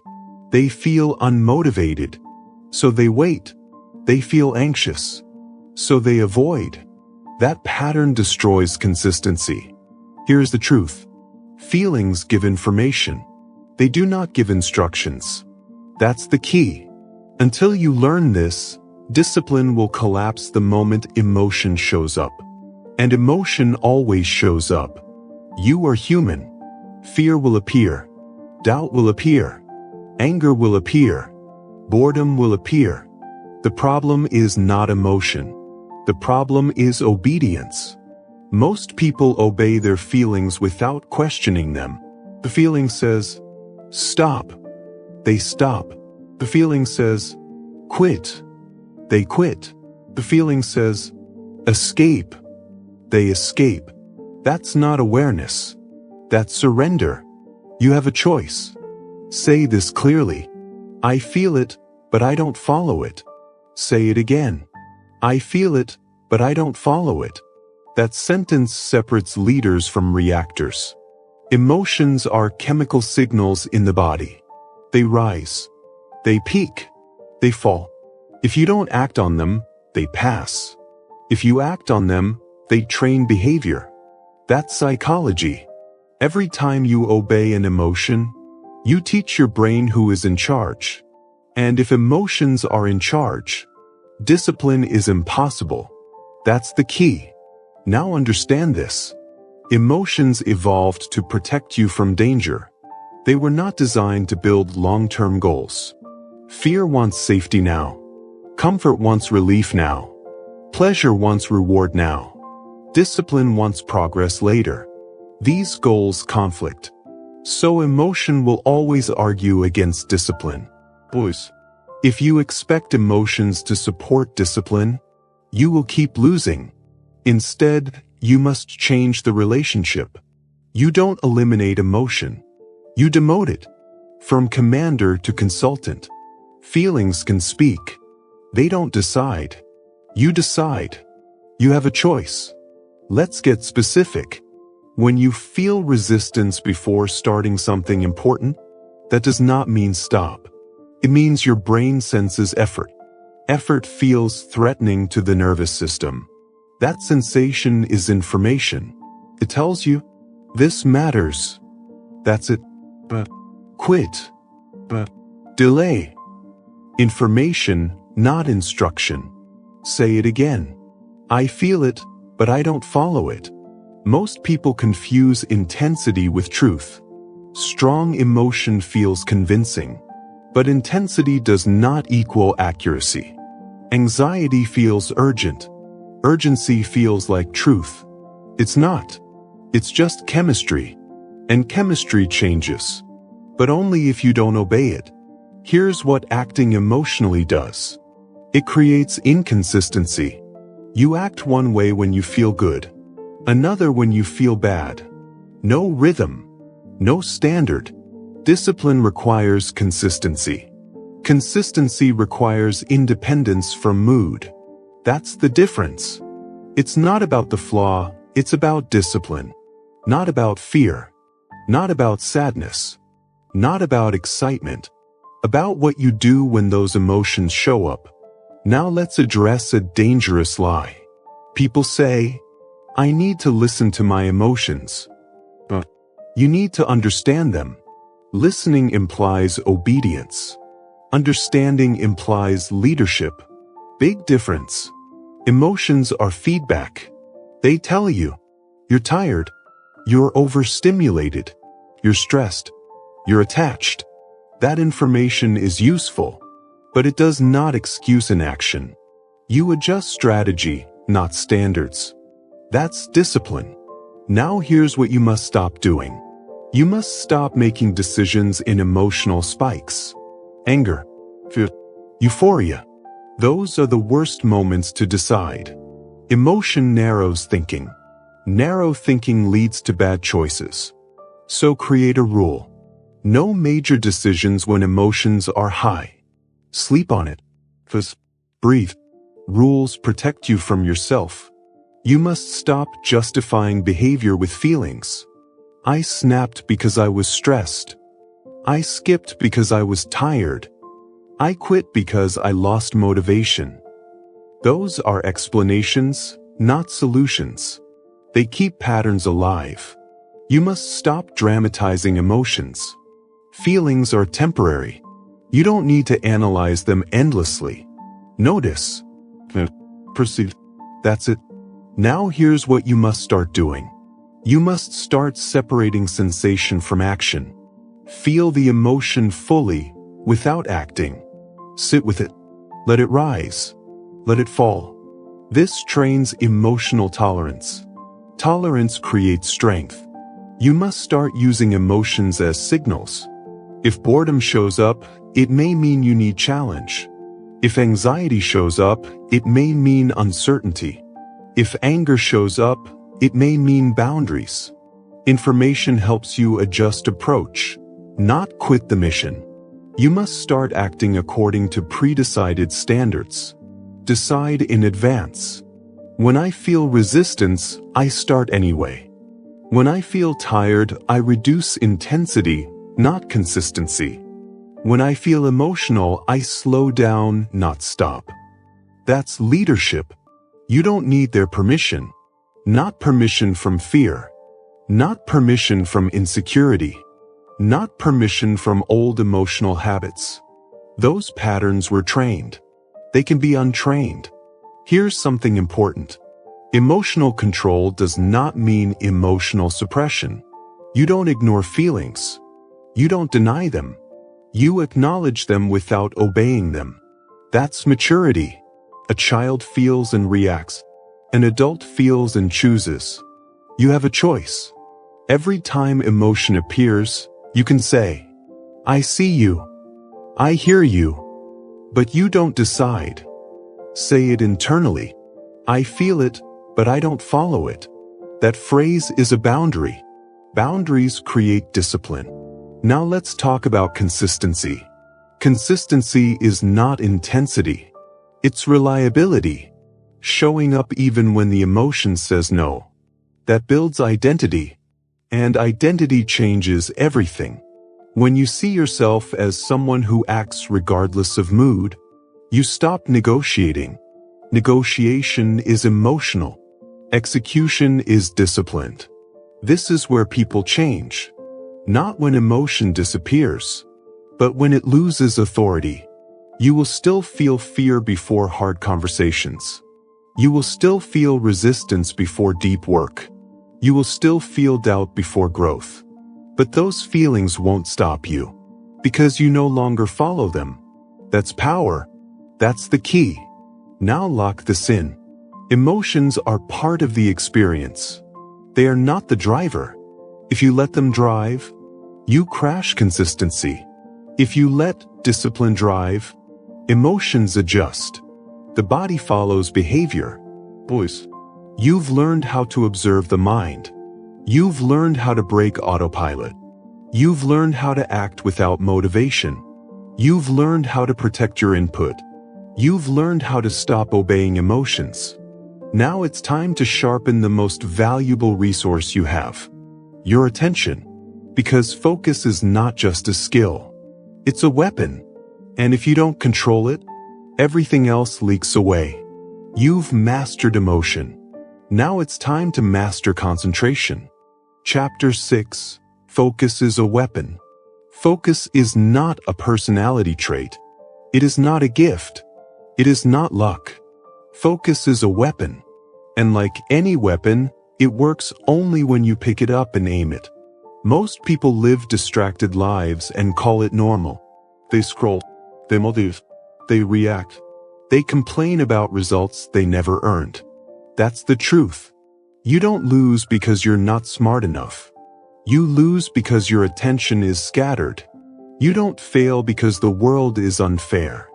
They feel unmotivated, so they wait. They feel anxious, so they avoid. That pattern destroys consistency. Here's the truth. Feelings give information. They do not give instructions. That's the key. Until you learn this, discipline will collapse the moment emotion shows up. And emotion always shows up. You are human. Fear will appear. Doubt will appear. Anger will appear. Boredom will appear. The problem is not emotion. The problem is obedience. Most people obey their feelings without questioning them. The feeling says, stop. They stop. The feeling says, quit. They quit. The feeling says, escape. They escape. That's not awareness. That's surrender. You have a choice. Say this clearly. I feel it, but I don't follow it. Say it again. I feel it, but I don't follow it. That sentence separates leaders from reactors. Emotions are chemical signals in the body. They rise. They peak. They fall. If you don't act on them, they pass. If you act on them, they train behavior. That's psychology. Every time you obey an emotion, you teach your brain who is in charge. And if emotions are in charge, discipline is impossible. That's the key. Now understand this. Emotions evolved to protect you from danger. They were not designed to build long-term goals. Fear wants safety now. Comfort wants relief now. Pleasure wants reward now. Discipline wants progress later. These goals conflict. So emotion will always argue against discipline. Boys, if you expect emotions to support discipline, you will keep losing. Instead, you must change the relationship. You don't eliminate emotion. You demote it. From commander to consultant. Feelings can speak. They don't decide. You decide. You have a choice. Let's get specific. When you feel resistance before starting something important, that does not mean stop. It means your brain senses effort. Effort feels threatening to the nervous system. That sensation is information. It tells you, this matters. That's it. But quit. But delay. Information, not instruction. Say it again. I feel it, but I don't follow it. Most people confuse intensity with truth. Strong emotion feels convincing, but intensity does not equal accuracy. Anxiety feels urgent. Urgency feels like truth. It's not. It's just chemistry. And chemistry changes. But only if you don't obey it. Here's what acting emotionally does. It creates inconsistency. You act one way when you feel good, another when you feel bad. No rhythm, no standard. Discipline requires consistency. Consistency requires independence from mood. That's the difference. It's not about the flaw, it's about discipline. Not about fear. Not about sadness. Not about excitement. About what you do when those emotions show up. Now let's address a dangerous lie. People say, I need to listen to my emotions. But you need to understand them. Listening implies obedience. Understanding implies leadership. Big difference. Emotions are feedback. They tell you, you're tired, you're overstimulated, you're stressed, you're attached. That information is useful, but it does not excuse inaction. You adjust strategy, not standards. That's discipline. Now here's what you must stop doing. You must stop making decisions in emotional spikes. Anger, fear, euphoria. Those are the worst moments to decide. Emotion narrows thinking. Narrow thinking leads to bad choices. So create a rule. No major decisions when emotions are high. Sleep on it. First, breathe. Rules protect you from yourself. You must stop justifying behavior with feelings. I snapped because I was stressed. I skipped because I was tired. I quit because I lost motivation. Those are explanations, not solutions. They keep patterns alive. You must stop dramatizing emotions. Feelings are temporary. You don't need to analyze them endlessly. Notice. Perceive. That's it. Now here's what you must start doing. You must start separating sensation from action. Feel the emotion fully, without acting. Sit with it. Let it rise. Let it fall. This trains emotional tolerance. Tolerance creates strength. You must start using emotions as signals. If boredom shows up, it may mean you need challenge. If anxiety shows up, it may mean uncertainty. If anger shows up, it may mean boundaries. Information helps you adjust approach, not quit the mission. You must start acting according to pre-decided standards. Decide in advance. When I feel resistance, I start anyway. When I feel tired, I reduce intensity, not consistency. When I feel emotional, I slow down, not stop. That's leadership. You don't need their permission. Not permission from fear. Not permission from insecurity. Not permission from old emotional habits. Those patterns were trained. They can be untrained. Here's something important. Emotional control does not mean emotional suppression. You don't ignore feelings. You don't deny them. You acknowledge them without obeying them. That's maturity. A child feels and reacts. An adult feels and chooses. You have a choice. Every time emotion appears, you can say, I see you. I hear you. But you don't decide. Say it internally. I feel it, but I don't follow it. That phrase is a boundary. Boundaries create discipline. Now let's talk about consistency. Consistency is not intensity. It's reliability. Showing up even when the emotion says no. That builds identity. And identity changes everything. When you see yourself as someone who acts regardless of mood, you stop negotiating. Negotiation is emotional. Execution is disciplined. This is where people change. Not when emotion disappears, but when it loses authority. You will still feel fear before hard conversations. You will still feel resistance before deep work. You will still feel doubt before growth. But those feelings won't stop you, because you no longer follow them. That's power. That's the key. Now lock this in. Emotions are part of the experience. They are not the driver. If you let them drive, you crash consistency. If you let discipline drive, emotions adjust. The body follows behavior. Boys, you've learned how to observe the mind. You've learned how to break autopilot. You've learned how to act without motivation. You've learned how to protect your input. You've learned how to stop obeying emotions. Now it's time to sharpen the most valuable resource you have. Your attention. Because focus is not just a skill. It's a weapon. And if you don't control it, everything else leaks away. You've mastered emotion. Now it's time to master concentration. Chapter 6. Focus is a weapon. Focus is not a personality trait. It is not a gift. It is not luck. Focus is a weapon. And like any weapon, it works only when you pick it up and aim it. Most people live distracted lives and call it normal. They scroll. They motive. They react. They complain about results they never earned. That's the truth. You don't lose because you're not smart enough. You lose because your attention is scattered. You don't fail because the world is unfair.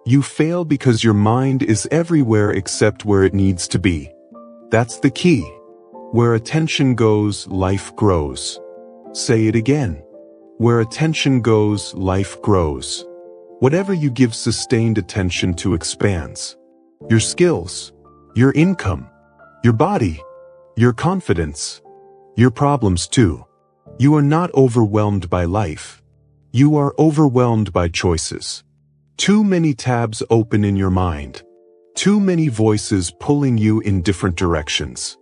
You fail because your mind is everywhere except where it needs to be. That's the key. Where attention goes, life grows. Say it again. Where attention goes, life grows. Whatever you give sustained attention to expands. Your skills, your income, your body, your confidence, your problems too. You are not overwhelmed by life. You are overwhelmed by choices. Too many tabs open in your mind. Too many voices pulling you in different directions.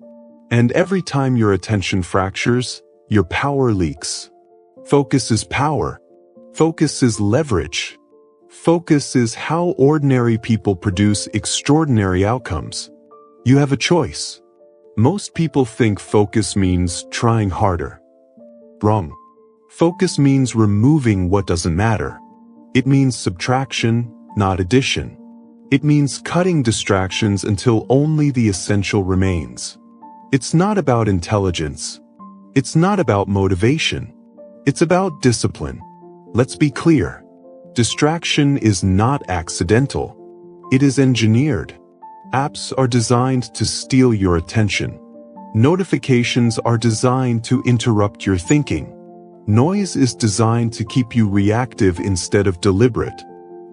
And every time your attention fractures, your power leaks. Focus is power. Focus is leverage. Focus is how ordinary people produce extraordinary outcomes. You have a choice. Most people think focus means trying harder. Wrong. Focus means removing what doesn't matter. It means subtraction, not addition. It means cutting distractions until only the essential remains. It's not about intelligence. It's not about motivation. It's about discipline. Let's be clear. Distraction is not accidental. It is engineered. Apps are designed to steal your attention. Notifications are designed to interrupt your thinking. Noise is designed to keep you reactive instead of deliberate.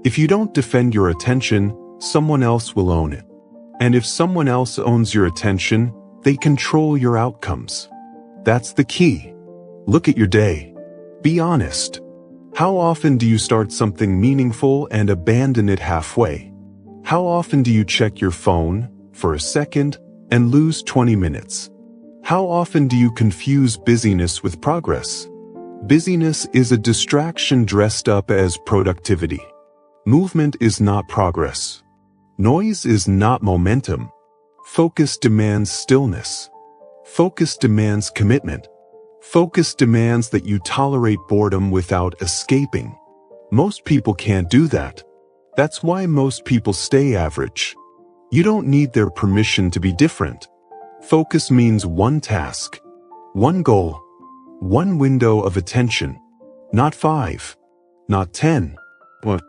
If you don't defend your attention, someone else will own it. And if someone else owns your attention, they control your outcomes. That's the key. Look at your day. Be honest. How often do you start something meaningful and abandon it halfway? How often do you check your phone for a second and lose 20 minutes? How often do you confuse busyness with progress? Busyness is a distraction dressed up as productivity. Movement is not progress. Noise is not momentum. Focus demands stillness. Focus demands commitment. Focus demands that you tolerate boredom without escaping. Most people can't do that. That's why most people stay average. You don't need their permission to be different. Focus means one task, one goal, one window of attention. Not 5, not 10. What?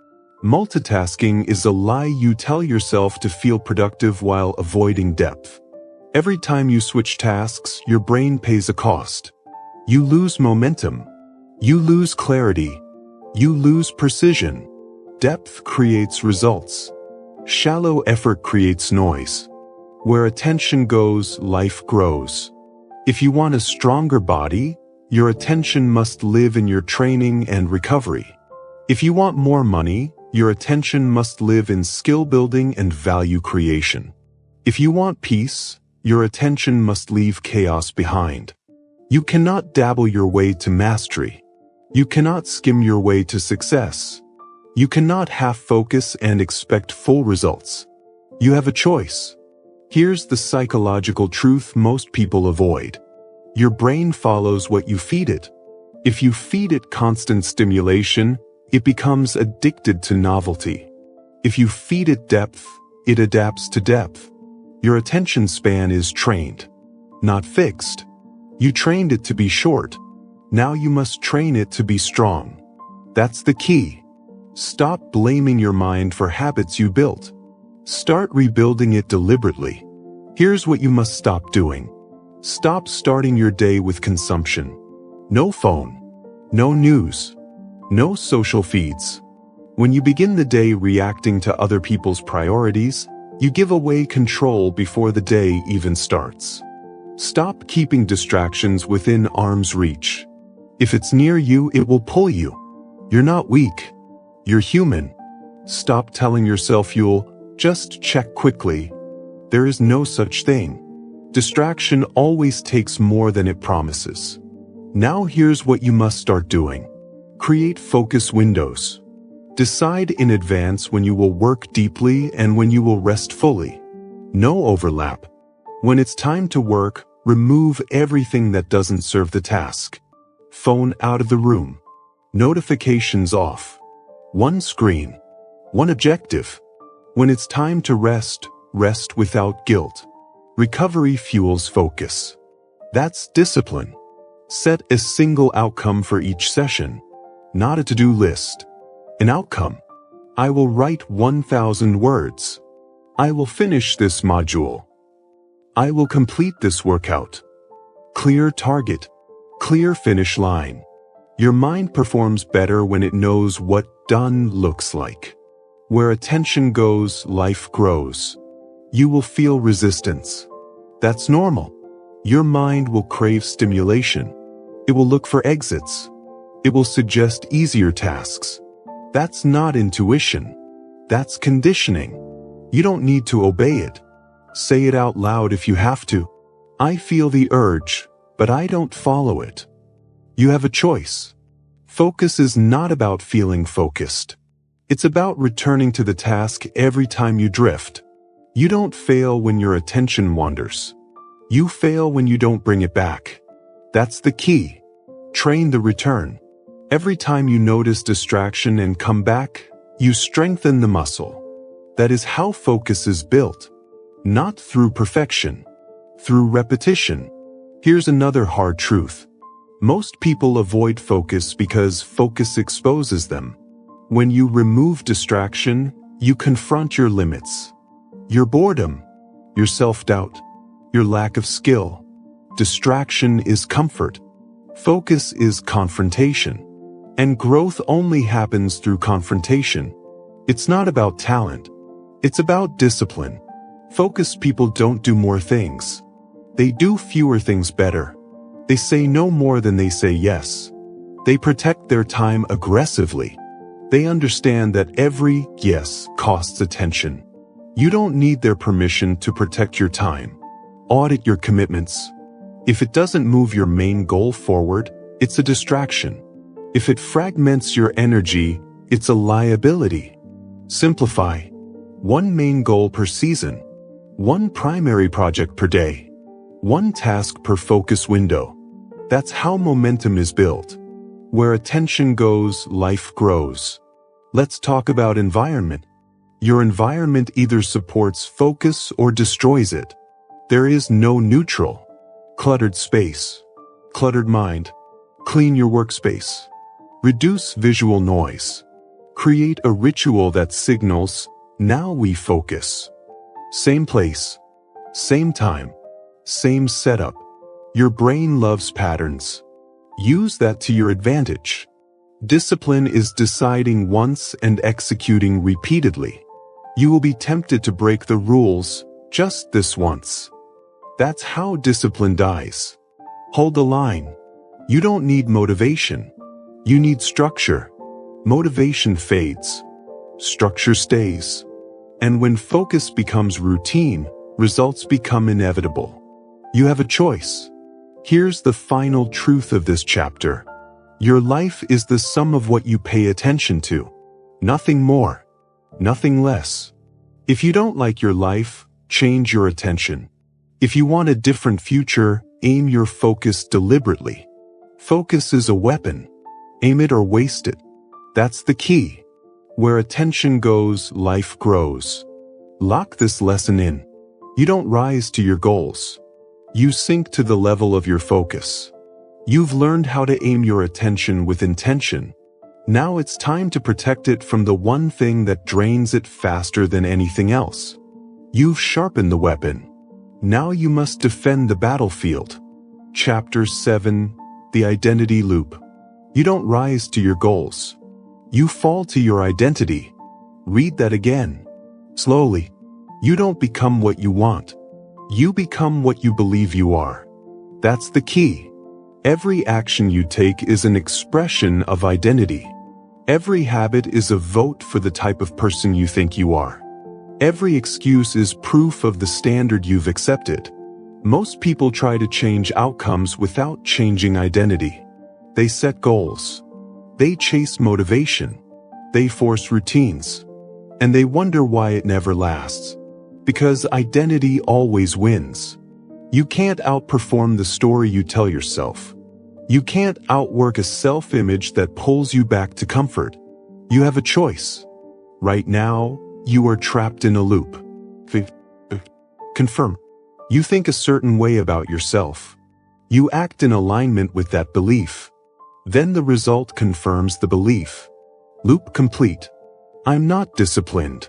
Multitasking is a lie you tell yourself to feel productive while avoiding depth. Every time you switch tasks, your brain pays a cost. You lose momentum. You lose clarity. You lose precision. Depth creates results. Shallow effort creates noise. Where attention goes, life grows. If you want a stronger body, your attention must live in your training and recovery. If you want more money, your attention must live in skill building and value creation. If you want peace, your attention must leave chaos behind. You cannot dabble your way to mastery. You cannot skim your way to success. You cannot half focus and expect full results. You have a choice. Here's the psychological truth most people avoid. Your brain follows what you feed it. If you feed it constant stimulation, it becomes addicted to novelty. If you feed it depth, it adapts to depth. Your attention span is trained, not fixed. You trained it to be short. Now you must train it to be strong. That's the key. Stop blaming your mind for habits you built. Start rebuilding it deliberately. Here's what you must stop doing. Stop starting your day with consumption. No phone. No news. No social feeds. When you begin the day reacting to other people's priorities, you give away control before the day even starts. Stop keeping distractions within arm's reach. If it's near you, it will pull you. You're not weak. You're human. Stop telling yourself you'll just check quickly. There is no such thing. Distraction always takes more than it promises. Now here's what you must start doing. Create focus windows. Decide in advance when you will work deeply and when you will rest fully. No overlap. When it's time to work, remove everything that doesn't serve the task. Phone out of the room. Notifications off. One screen. One objective. When it's time to rest, rest without guilt. Recovery fuels focus. That's discipline. Set a single outcome for each session. Not a to-do list. An outcome. I will write 1,000 words. I will finish this module. I will complete this workout. Clear target. Clear finish line. Your mind performs better when it knows what done looks like. Where attention goes, life grows. You will feel resistance. That's normal. Your mind will crave stimulation. It will look for exits. It will suggest easier tasks. That's not intuition. That's conditioning. You don't need to obey it. Say it out loud if you have to. I feel the urge, but I don't follow it. You have a choice. Focus is not about feeling focused. It's about returning to the task every time you drift. You don't fail when your attention wanders. You fail when you don't bring it back. That's the key. Train the return. Every time you notice distraction and come back, you strengthen the muscle. That is how focus is built. Not through perfection, through repetition. Here's another hard truth. Most people avoid focus because focus exposes them. When you remove distraction, you confront your limits. Your boredom, your self-doubt, your lack of skill. Distraction is comfort. Focus is confrontation. And growth only happens through confrontation. It's not about talent. It's about discipline. Focused people don't do more things. They do fewer things better. They say no more than they say yes. They protect their time aggressively. They understand that every yes costs attention. You don't need their permission to protect your time. Audit your commitments. If it doesn't move your main goal forward, it's a distraction. If it fragments your energy, it's a liability. Simplify. One main goal per season. One primary project per day. One task per focus window. That's how momentum is built. Where attention goes, life grows. Let's talk about environment. Your environment either supports focus or destroys it. There is no neutral. Cluttered space. Cluttered mind. Clean your workspace. Reduce visual noise. Create a ritual that signals, now we focus. Same place. Same time. Same setup. Your brain loves patterns. Use that to your advantage. Discipline is deciding once and executing repeatedly. You will be tempted to break the rules, just this once. That's how discipline dies. Hold the line. You don't need motivation. You need structure. Motivation fades. Structure stays. And when focus becomes routine, results become inevitable. You have a choice. Here's the final truth of this chapter. Your life is the sum of what you pay attention to. Nothing more. Nothing less. If you don't like your life, change your attention. If you want a different future, aim your focus deliberately. Focus is a weapon. Aim it or waste it. That's the key. Where attention goes, life grows. Lock this lesson in. You don't rise to your goals. You sink to the level of your focus. You've learned how to aim your attention with intention. Now it's time to protect it from the one thing that drains it faster than anything else. You've sharpened the weapon. Now you must defend the battlefield. Chapter 7, The Identity Loop. You don't rise to your goals. You fall to your identity. Read that again. Slowly. You don't become what you want. You become what you believe you are. That's the key. Every action you take is an expression of identity. Every habit is a vote for the type of person you think you are. Every excuse is proof of the standard you've accepted. Most people try to change outcomes without changing identity. They set goals. They chase motivation. They force routines. And they wonder why it never lasts. Because identity always wins. You can't outperform the story you tell yourself. You can't outwork a self-image that pulls you back to comfort. You have a choice. Right now, you are trapped in a loop. Confirm. You think a certain way about yourself. You act in alignment with that belief. Then the result confirms the belief. Loop complete. I'm not disciplined.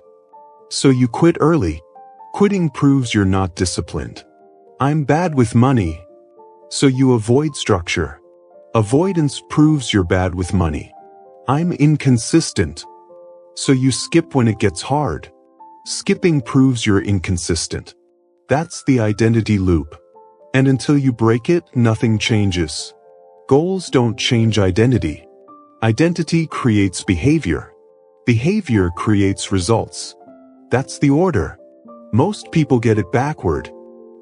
So you quit early. Quitting proves you're not disciplined. I'm bad with money. So you avoid structure. Avoidance proves you're bad with money. I'm inconsistent. So you skip when it gets hard. Skipping proves you're inconsistent. That's the identity loop. And until you break it, nothing changes. Goals don't change identity. Identity creates behavior. Behavior creates results. That's the order. Most people get it backward.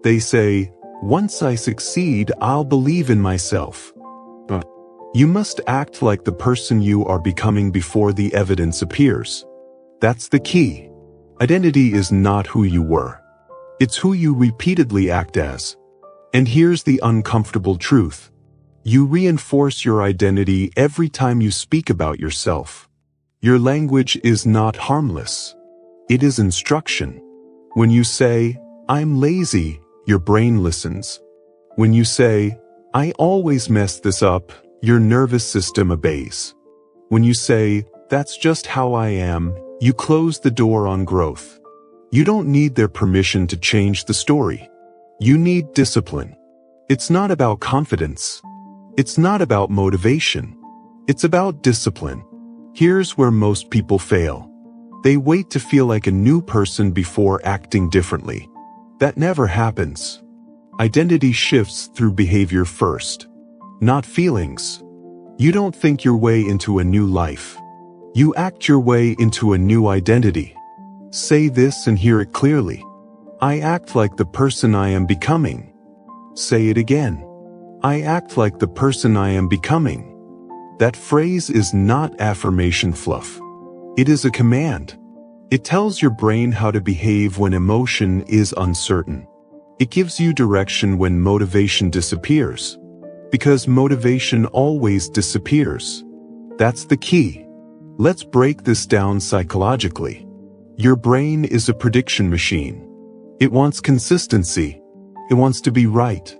They say, once I succeed, I'll believe in myself. But you must act like the person you are becoming before the evidence appears. That's the key. Identity is not who you were. It's who you repeatedly act as. And here's the uncomfortable truth. You reinforce your identity every time you speak about yourself. Your language is not harmless. It is instruction. When you say, I'm lazy, your brain listens. When you say, I always mess this up, your nervous system obeys. When you say, that's just how I am, you close the door on growth. You don't need their permission to change the story. You need discipline. It's not about confidence. It's not about motivation. It's about discipline. Here's where most people fail. They wait to feel like a new person before acting differently. That never happens. Identity shifts through behavior first, not feelings. You don't think your way into a new life. You act your way into a new identity. Say this and hear it clearly. I act like the person I am becoming. Say it again. I act like the person I am becoming. That phrase is not affirmation fluff. It is a command. It tells your brain how to behave when emotion is uncertain. It gives you direction when motivation disappears. Because motivation always disappears. That's the key. Let's break this down psychologically. Your brain is a prediction machine. It wants consistency. It wants to be right.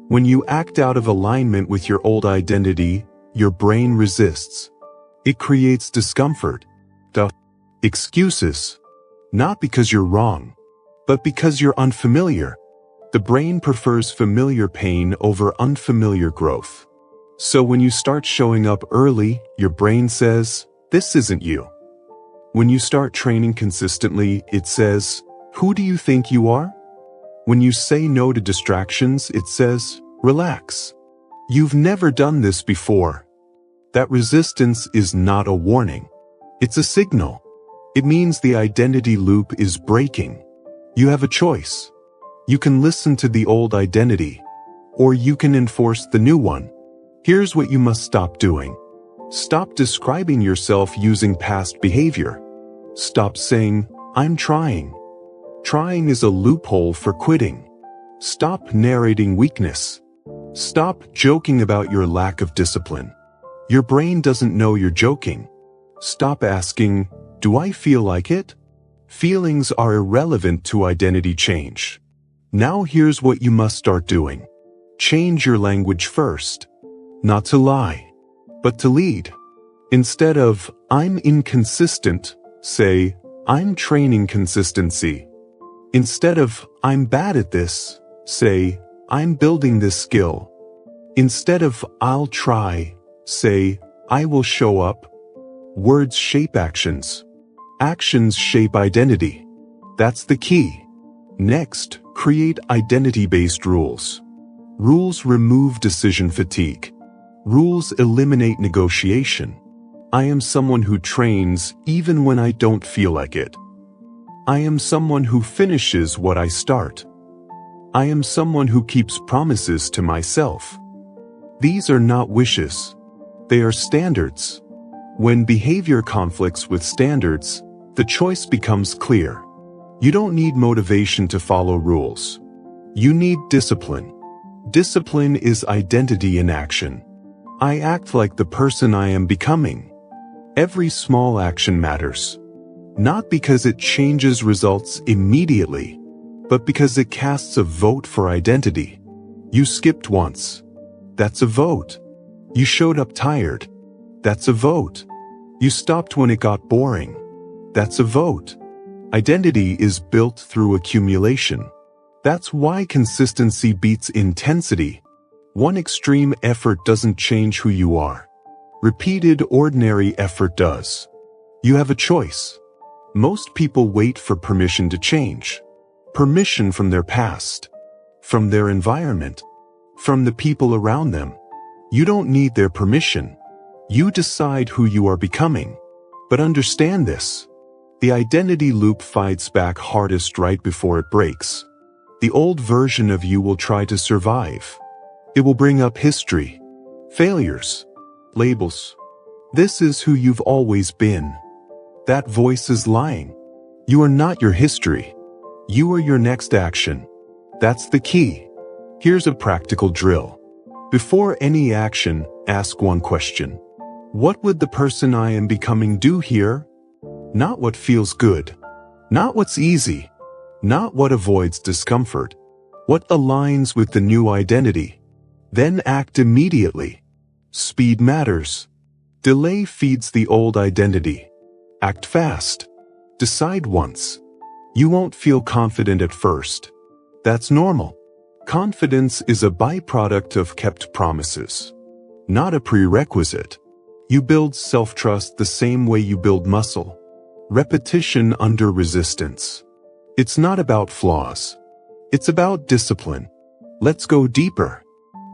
When you act out of alignment with your old identity, your brain resists. It creates discomfort, excuses. Not because you're wrong, but because you're unfamiliar. The brain prefers familiar pain over unfamiliar growth. So when you start showing up early, your brain says, "This isn't you." When you start training consistently, it says, "Who do you think you are?" When you say no to distractions, it says, "Relax. You've never done this before." That resistance is not a warning. It's a signal. It means the identity loop is breaking. You have a choice. You can listen to the old identity, or you can enforce the new one. Here's what you must stop doing. Stop describing yourself using past behavior. Stop saying, "I'm trying." Trying is a loophole for quitting. Stop narrating weakness. Stop joking about your lack of discipline. Your brain doesn't know you're joking. Stop asking, "Do I feel like it?" Feelings are irrelevant to identity change. Now here's what you must start doing. Change your language first. Not to lie, but to lead. Instead of, "I'm inconsistent," say, "I'm training consistency." Instead of, "I'm bad at this," say, "I'm building this skill." Instead of, "I'll try," say, "I will show up." Words shape actions. Actions shape identity. That's the key. Next, create identity-based rules. Rules remove decision fatigue. Rules eliminate negotiation. I am someone who trains even when I don't feel like it. I am someone who finishes what I start. I am someone who keeps promises to myself. These are not wishes. They are standards. When behavior conflicts with standards, the choice becomes clear. You don't need motivation to follow rules. You need discipline. Discipline is identity in action. I act like the person I am becoming. Every small action matters. Not because it changes results immediately, but because it casts a vote for identity. You skipped once. That's a vote. You showed up tired. That's a vote. You stopped when it got boring. That's a vote. Identity is built through accumulation. That's why consistency beats intensity. One extreme effort doesn't change who you are. Repeated ordinary effort does. You have a choice. Most people wait for permission to change. Permission from their past, from their environment, from the people around them. You don't need their permission. You decide who you are becoming. But understand this. The identity loop fights back hardest right before it breaks. The old version of you will try to survive. It will bring up history, failures, labels. This is who you've always been. That voice is lying. You are not your history. You are your next action. That's the key. Here's a practical drill. Before any action, ask one question. What would the person I am becoming do here? Not what feels good. Not what's easy. Not what avoids discomfort. What aligns with the new identity? Then act immediately. Speed matters. Delay feeds the old identity. Act fast. Decide once. You won't feel confident at first. That's normal. Confidence is a byproduct of kept promises, not a prerequisite. You build self-trust the same way you build muscle. Repetition under resistance. It's not about flaws. It's about discipline. Let's go deeper.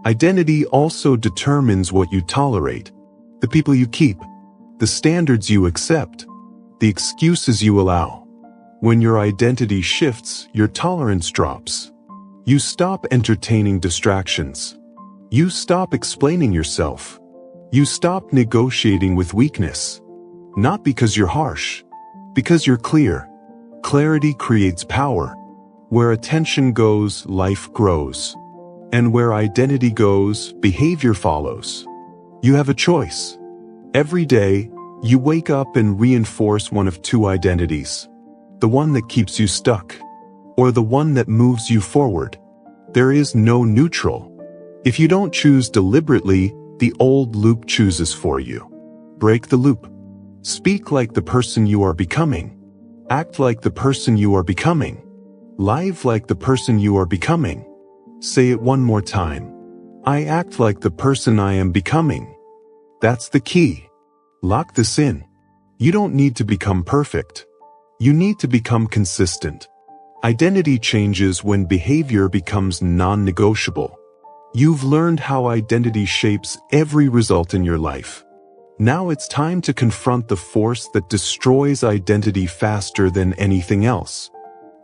Identity also determines what you tolerate, the people you keep, the standards you accept, the excuses you allow. When your identity shifts, your tolerance drops. You stop entertaining distractions. You stop explaining yourself. You stop negotiating with weakness. Not because you're harsh, because you're clear. Clarity creates power. Where attention goes, life grows. And where identity goes, behavior follows. You have a choice. Every day, you wake up and reinforce one of two identities. the one that keeps you stuck, or the one that moves you forward. There is no neutral. If you don't choose deliberately, the old loop chooses for you. Break the loop. Speak like the person you are becoming. Act like the person you are becoming. Live like the person you are becoming. Say it one more time. I act like the person I am becoming. That's the key. Lock this in. You don't need to become perfect. You need to become consistent. Identity changes when behavior becomes non-negotiable. You've learned how identity shapes every result in your life. Now it's time to confront the force that destroys identity faster than anything else.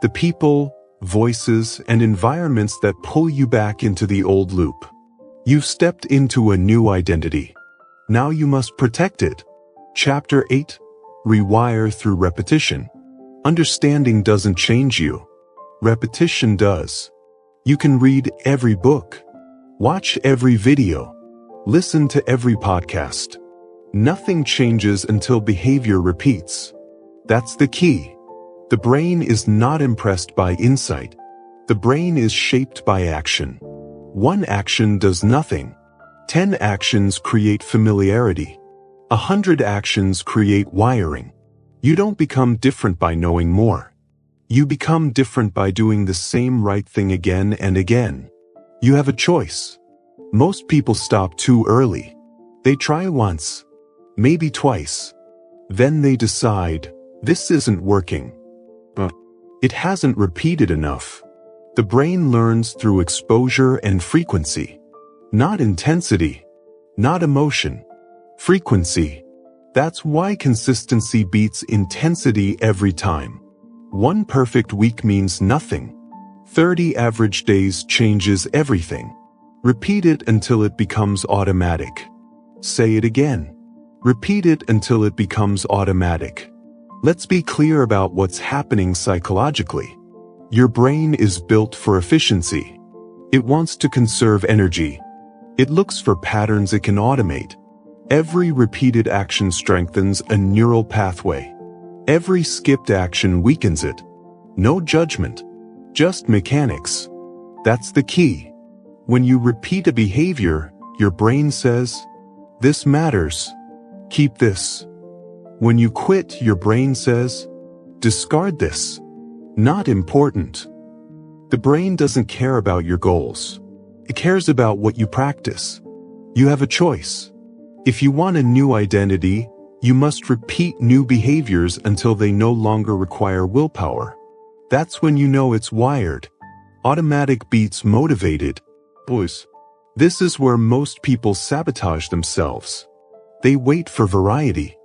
The people, voices, and environments that pull you back into the old loop. You've stepped into a new identity. Now you must protect it. Chapter 8. Rewire through repetition. Understanding doesn't change you. Repetition does. You can read every book, watch every video, listen to every podcast. Nothing changes until behavior repeats. That's the key. The brain is not impressed by insight. The brain is shaped by action. One action does nothing. 10 actions create familiarity. 100 actions create wiring. You don't become different by knowing more. You become different by doing the same right thing again and again. You have a choice. Most people stop too early. They try once, maybe twice. Then they decide, this isn't working. But it hasn't repeated enough. The brain learns through exposure and frequency. Not intensity. Not emotion. Frequency. That's why consistency beats intensity every time. One perfect week means nothing. 30 average days changes everything. Repeat it until it becomes automatic. Say it again. Repeat it until it becomes automatic. Let's be clear about what's happening psychologically. Your brain is built for efficiency. It wants to conserve energy. It looks for patterns it can automate. Every repeated action strengthens a neural pathway. Every skipped action weakens it. No judgment, just mechanics. That's the key. When you repeat a behavior, your brain says, this matters. Keep this. When you quit, your brain says, discard this. Not important. The brain doesn't care about your goals. It cares about what you practice. You have a choice. If you want a new identity, you must repeat new behaviors until they no longer require willpower. That's when you know it's wired. Automatic beats motivated. Boys. This is where most people sabotage themselves. They wait for variety.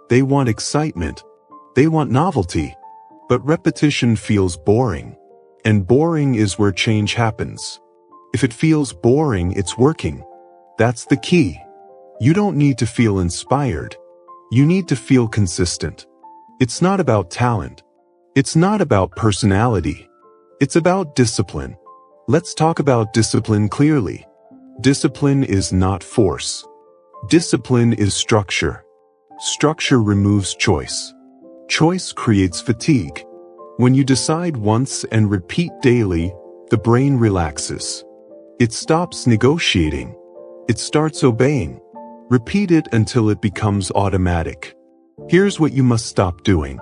They want excitement. They want novelty. But repetition feels boring. And boring is where change happens. If it feels boring, it's working. That's the key. You don't need to feel inspired. You need to feel consistent. It's not about talent. It's not about personality. It's about discipline. Let's talk about discipline clearly. Discipline is not force. Discipline is structure. Structure removes choice. Choice creates fatigue. When you decide once and repeat daily, the brain relaxes. It stops negotiating. It starts obeying. Repeat it until it becomes automatic. Here's what you must stop doing.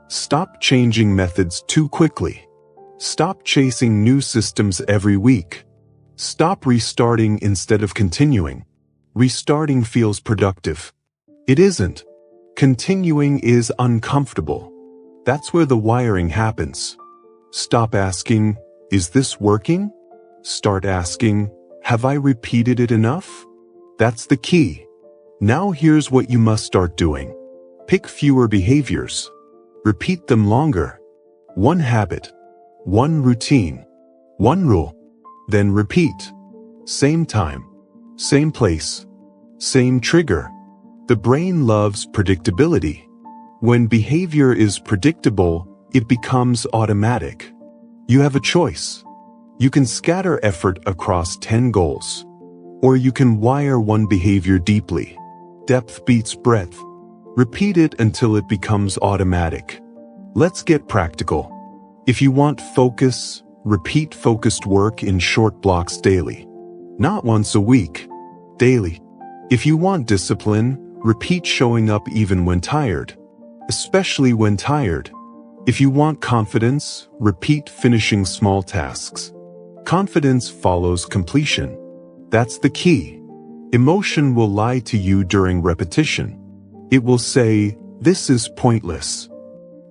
Stop changing methods too quickly. Stop chasing new systems every week. Stop restarting instead of continuing. Restarting feels productive. It isn't. Continuing is uncomfortable. That's where the wiring happens. Stop asking, is this working? Start asking, have I repeated it enough? That's the key. Now here's what you must start doing. Pick fewer behaviors. Repeat them longer. One habit. One routine. One rule. Then repeat. Same time. Same place. Same trigger. The brain loves predictability. When behavior is predictable, it becomes automatic. You have a choice. You can scatter effort across 10 goals. Or you can wire one behavior deeply. Depth beats breadth. Repeat it until it becomes automatic. Let's get practical. If you want focus, repeat focused work in short blocks daily. Not once a week. Daily. If you want discipline, repeat showing up even when tired. Especially when tired. If you want confidence, repeat finishing small tasks. Confidence follows completion. That's the key. Emotion will lie to you during repetition. It will say, "This is pointless."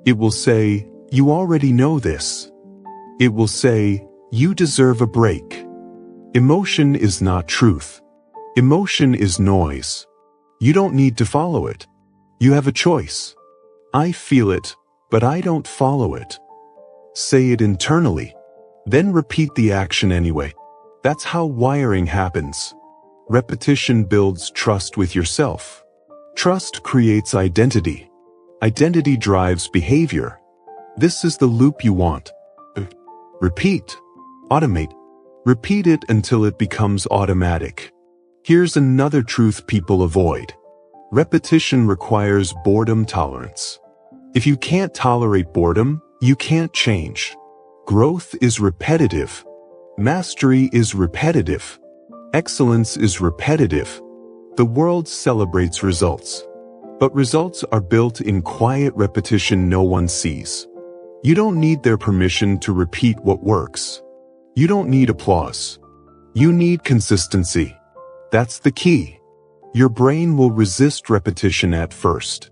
It will say, "You already know this." It will say, "You deserve a break." Emotion is not truth. Emotion is noise. You don't need to follow it. You have a choice. I feel it, but I don't follow it. Say it internally. Then repeat the action anyway. That's how wiring happens. Repetition builds trust with yourself. Trust creates identity. Identity drives behavior. This is the loop you want. Repeat. Automate. Repeat it until it becomes automatic. Here's another truth people avoid. Repetition requires boredom tolerance. If you can't tolerate boredom, you can't change. Growth is repetitive. Mastery is repetitive. Excellence is repetitive. The world celebrates results. But results are built in quiet repetition no one sees. You don't need their permission to repeat what works. You don't need applause. You need consistency. That's the key. Your brain will resist repetition at first.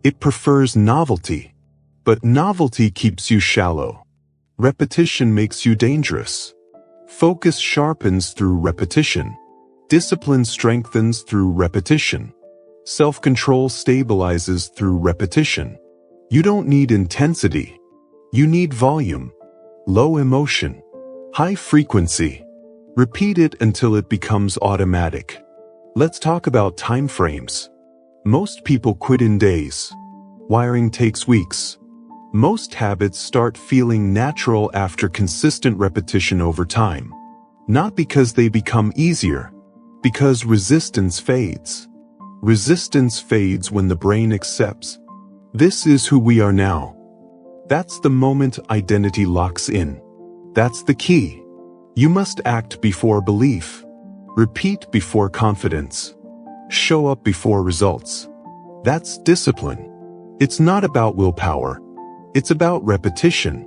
It prefers novelty. But novelty keeps you shallow. Repetition makes you dangerous. Focus sharpens through repetition. Discipline strengthens through repetition. Self-control stabilizes through repetition. You don't need intensity. You need volume. Low emotion. High frequency. Repeat it until it becomes automatic. Let's talk about time frames. Most people quit in days. Wiring takes weeks. Most habits start feeling natural after consistent repetition over time. Not because they become easier, because resistance fades. Resistance fades when the brain accepts. This is who we are now. That's the moment identity locks in. That's the key. You must act before belief. Repeat before confidence. Show up before results. That's discipline. It's not about willpower. It's about repetition.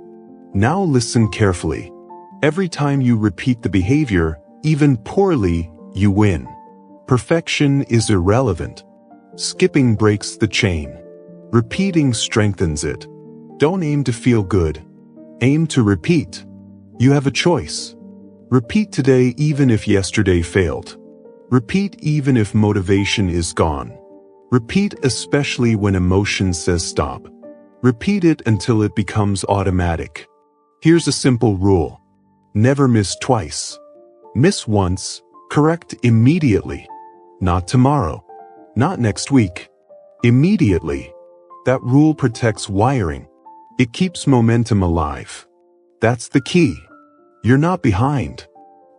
Now listen carefully. Every time you repeat the behavior, even poorly, you win. Perfection is irrelevant. Skipping breaks the chain. Repeating strengthens it. Don't aim to feel good. Aim to repeat. You have a choice. Repeat today even if yesterday failed. Repeat even if motivation is gone. Repeat especially when emotion says stop. Repeat it until it becomes automatic. Here's a simple rule. Never miss twice. Miss once, correct immediately. Not tomorrow. Not next week. Immediately. That rule protects wiring. It keeps momentum alive. That's the key. You're not behind.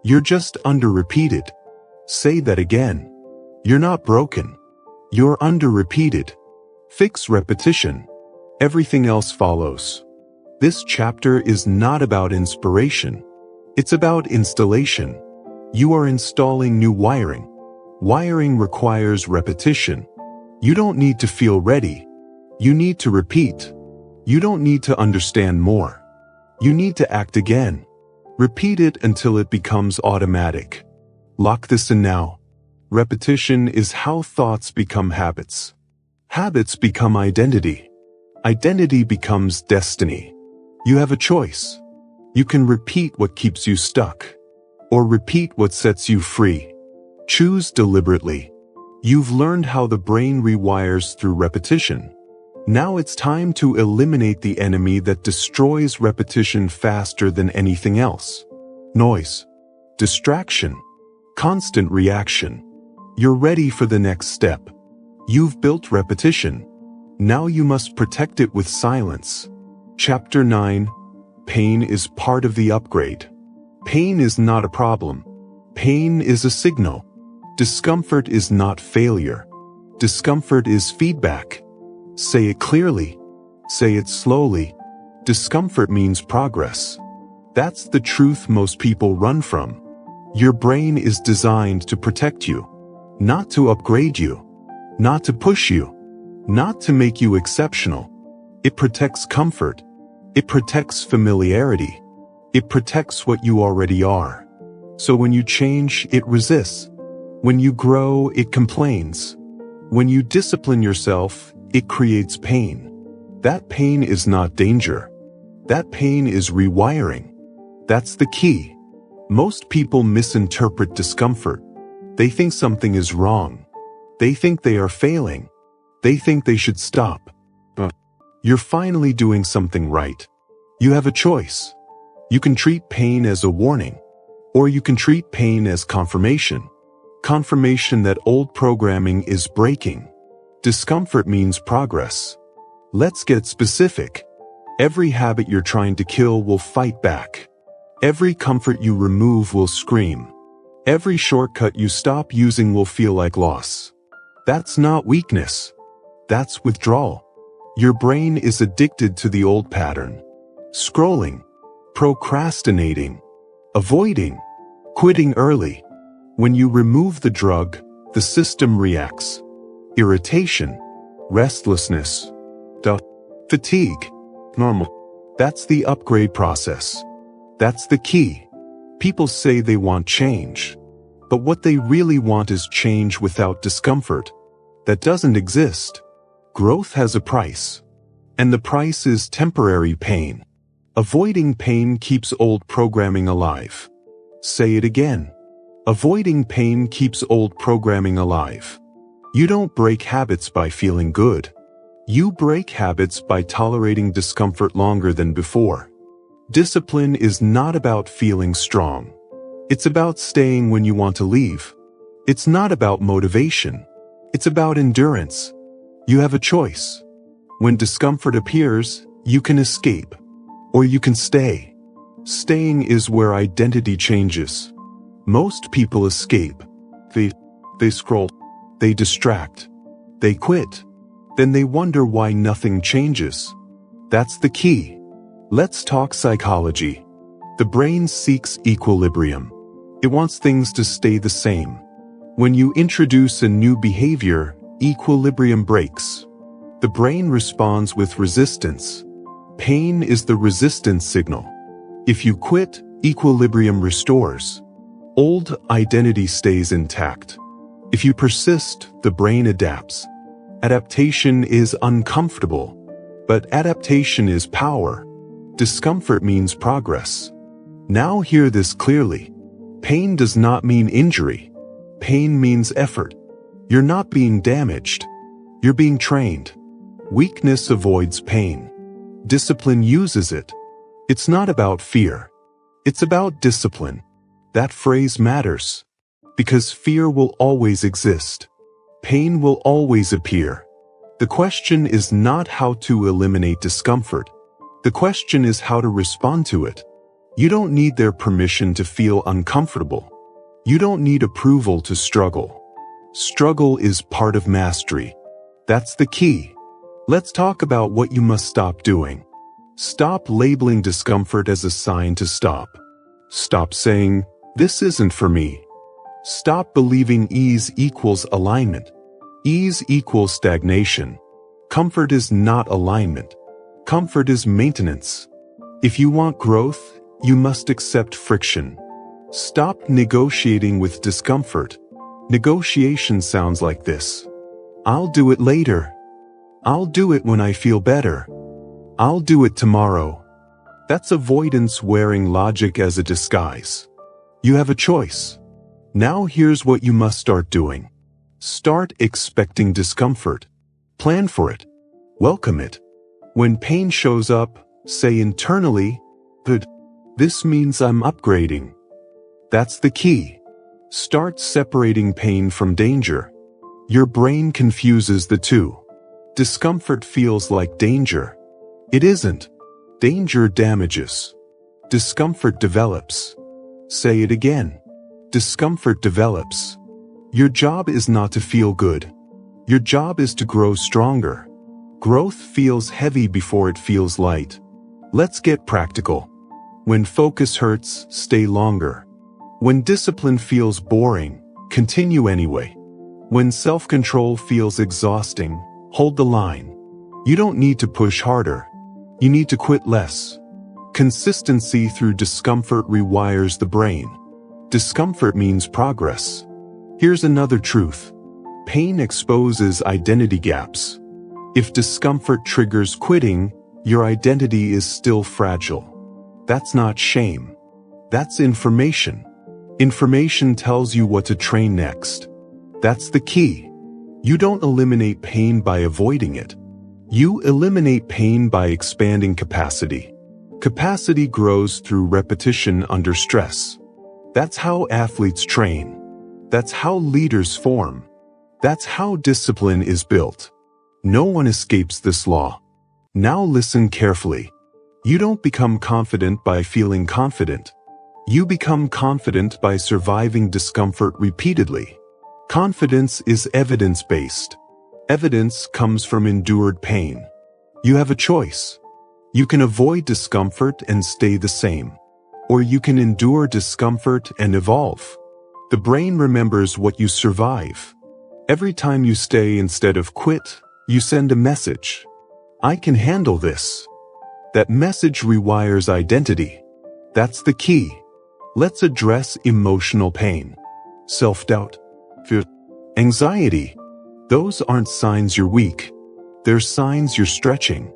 You're just under-repeated. Say that again. You're not broken. You're under-repeated. Fix repetition. Everything else follows. This chapter is not about inspiration. It's about installation. You are installing new wiring. Wiring requires repetition. You don't need to feel ready. You need to repeat. You don't need to understand more. You need to act again. Repeat it until it becomes automatic. Lock this in now. Repetition is how thoughts become habits. Habits become identity. Identity becomes destiny. You have a choice. You can repeat what keeps you stuck, or repeat what sets you free. Choose deliberately. You've learned how the brain rewires through repetition. Now it's time to eliminate the enemy that destroys repetition faster than anything else. Noise. Distraction. Constant reaction. You're ready for the next step. You've built repetition. Now you must protect it with silence. Chapter 9. Pain is part of the upgrade. Pain is not a problem. Pain is a signal. Discomfort is not failure. Discomfort is feedback. Say it clearly. Say it slowly. Discomfort means progress. That's the truth most people run from. Your brain is designed to protect you, not to upgrade you, not to push you, not to make you exceptional. It protects comfort. It protects familiarity. It protects what you already are. So when you change, it resists. When you grow, it complains. When you discipline yourself, it creates pain. That pain is not danger. That pain is rewiring. That's the key. Most people misinterpret discomfort. They think something is wrong. They think they are failing. They think they should stop. But you're finally doing something right. You have a choice. You can treat pain as a warning, or you can treat pain as confirmation. Confirmation that old programming is breaking. Discomfort means progress. Let's get specific. Every habit you're trying to kill will fight back. Every comfort you remove will scream. Every shortcut you stop using will feel like loss. That's not weakness. That's withdrawal. Your brain is addicted to the old pattern. Scrolling, procrastinating, avoiding, quitting early. When you remove the drug, the system reacts. Irritation, restlessness, fatigue, normal. That's the upgrade process. That's the key. People say they want change, but what they really want is change without discomfort. That doesn't exist. Growth has a price, and the price is temporary pain. Avoiding pain keeps old programming alive. Say it again. Avoiding pain keeps old programming alive. You don't break habits by feeling good. You break habits by tolerating discomfort longer than before. Discipline is not about feeling strong. It's about staying when you want to leave. It's not about motivation. It's about endurance. You have a choice. When discomfort appears, you can escape, or you can stay. Staying is where identity changes. Most people escape. They scroll. They distract. They quit. Then they wonder why nothing changes. That's the key. Let's talk psychology. The brain seeks equilibrium. It wants things to stay the same. When you introduce a new behavior, equilibrium breaks. The brain responds with resistance. Pain is the resistance signal. If you quit, equilibrium restores. Old identity stays intact. If you persist, the brain adapts. Adaptation is uncomfortable, but adaptation is power. Discomfort means progress. Now hear this clearly. Pain does not mean injury. Pain means effort. You're not being damaged. You're being trained. Weakness avoids pain. Discipline uses it. It's not about fear. It's about discipline. That phrase matters. Because fear will always exist. Pain will always appear. The question is not how to eliminate discomfort. The question is how to respond to it. You don't need their permission to feel uncomfortable. You don't need approval to struggle. Struggle is part of mastery. That's the key. Let's talk about what you must stop doing. Stop labeling discomfort as a sign to stop. Stop saying, "This isn't for me." Stop believing ease equals alignment. Ease equals stagnation. Comfort is not alignment. Comfort is maintenance. If you want growth, you must accept friction. Stop negotiating with discomfort. Negotiation sounds like this. I'll do it later. I'll do it when I feel better. I'll do it tomorrow. That's avoidance wearing logic as a disguise. You have a choice. Now here's what you must start doing. Start expecting discomfort. Plan for it. Welcome it. When pain shows up, say internally, "Good. This means I'm upgrading." That's the key. Start separating pain from danger. Your brain confuses the two. Discomfort feels like danger. It isn't. Danger damages. Discomfort develops. Say it again. Discomfort develops. Your job is not to feel good. Your job is to grow stronger. Growth feels heavy before it feels light. Let's get practical. When focus hurts, stay longer. When discipline feels boring, continue anyway. When self-control feels exhausting, hold the line. You don't need to push harder. You need to quit less. Consistency through discomfort rewires the brain. Discomfort means progress. Here's another truth. Pain exposes identity gaps. If discomfort triggers quitting, your identity is still fragile. That's not shame. That's information. Information tells you what to train next. That's the key. You don't eliminate pain by avoiding it. You eliminate pain by expanding capacity. Capacity grows through repetition under stress. That's how athletes train. That's how leaders form. That's how discipline is built. No one escapes this law. Now listen carefully. You don't become confident by feeling confident. You become confident by surviving discomfort repeatedly. Confidence is evidence-based. Evidence comes from endured pain. You have a choice. You can avoid discomfort and stay the same. Or you can endure discomfort and evolve. The brain remembers what you survive. Every time you stay instead of quit, you send a message. I can handle this. That message rewires identity. That's the key. Let's address emotional pain. Self-doubt, fear, anxiety. Those aren't signs you're weak. They're signs you're stretching.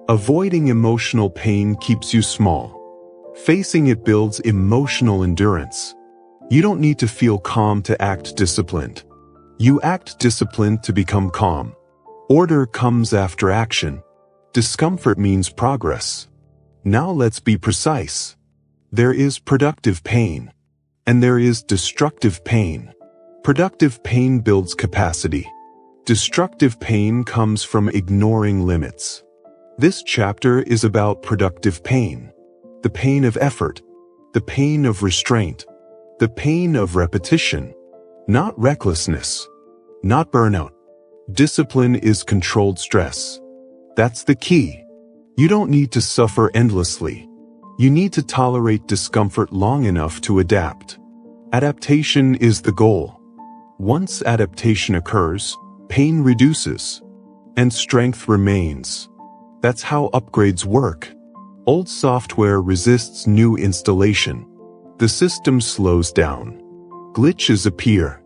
Avoiding emotional pain keeps you small. Facing it builds emotional endurance. You don't need to feel calm to act disciplined. You act disciplined to become calm. Order comes after action. Discomfort means progress. Now let's be precise. There is productive pain. And there is destructive pain. Productive pain builds capacity. Destructive pain comes from ignoring limits. This chapter is about productive pain. The pain of effort. The pain of restraint. The pain of repetition. Not recklessness. Not burnout. Discipline is controlled stress. That's the key. You don't need to suffer endlessly. You need to tolerate discomfort long enough to adapt. Adaptation is the goal. Once adaptation occurs, pain reduces, and strength remains. That's how upgrades work. Old software resists new installation. The system slows down. Glitches appear.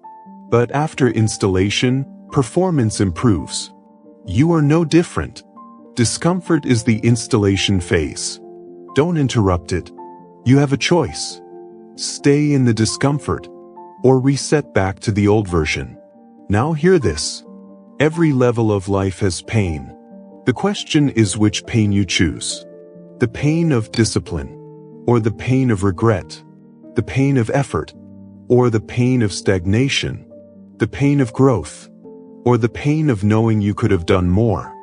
But after installation, performance improves. You are no different. Discomfort is the installation phase. Don't interrupt it. You have a choice. Stay in the discomfort, or reset back to the old version. Now hear this. Every level of life has pain. The question is which pain you choose. The pain of discipline, or the pain of regret. The pain of effort, or the pain of stagnation. The pain of growth, or the pain of knowing you could have done more.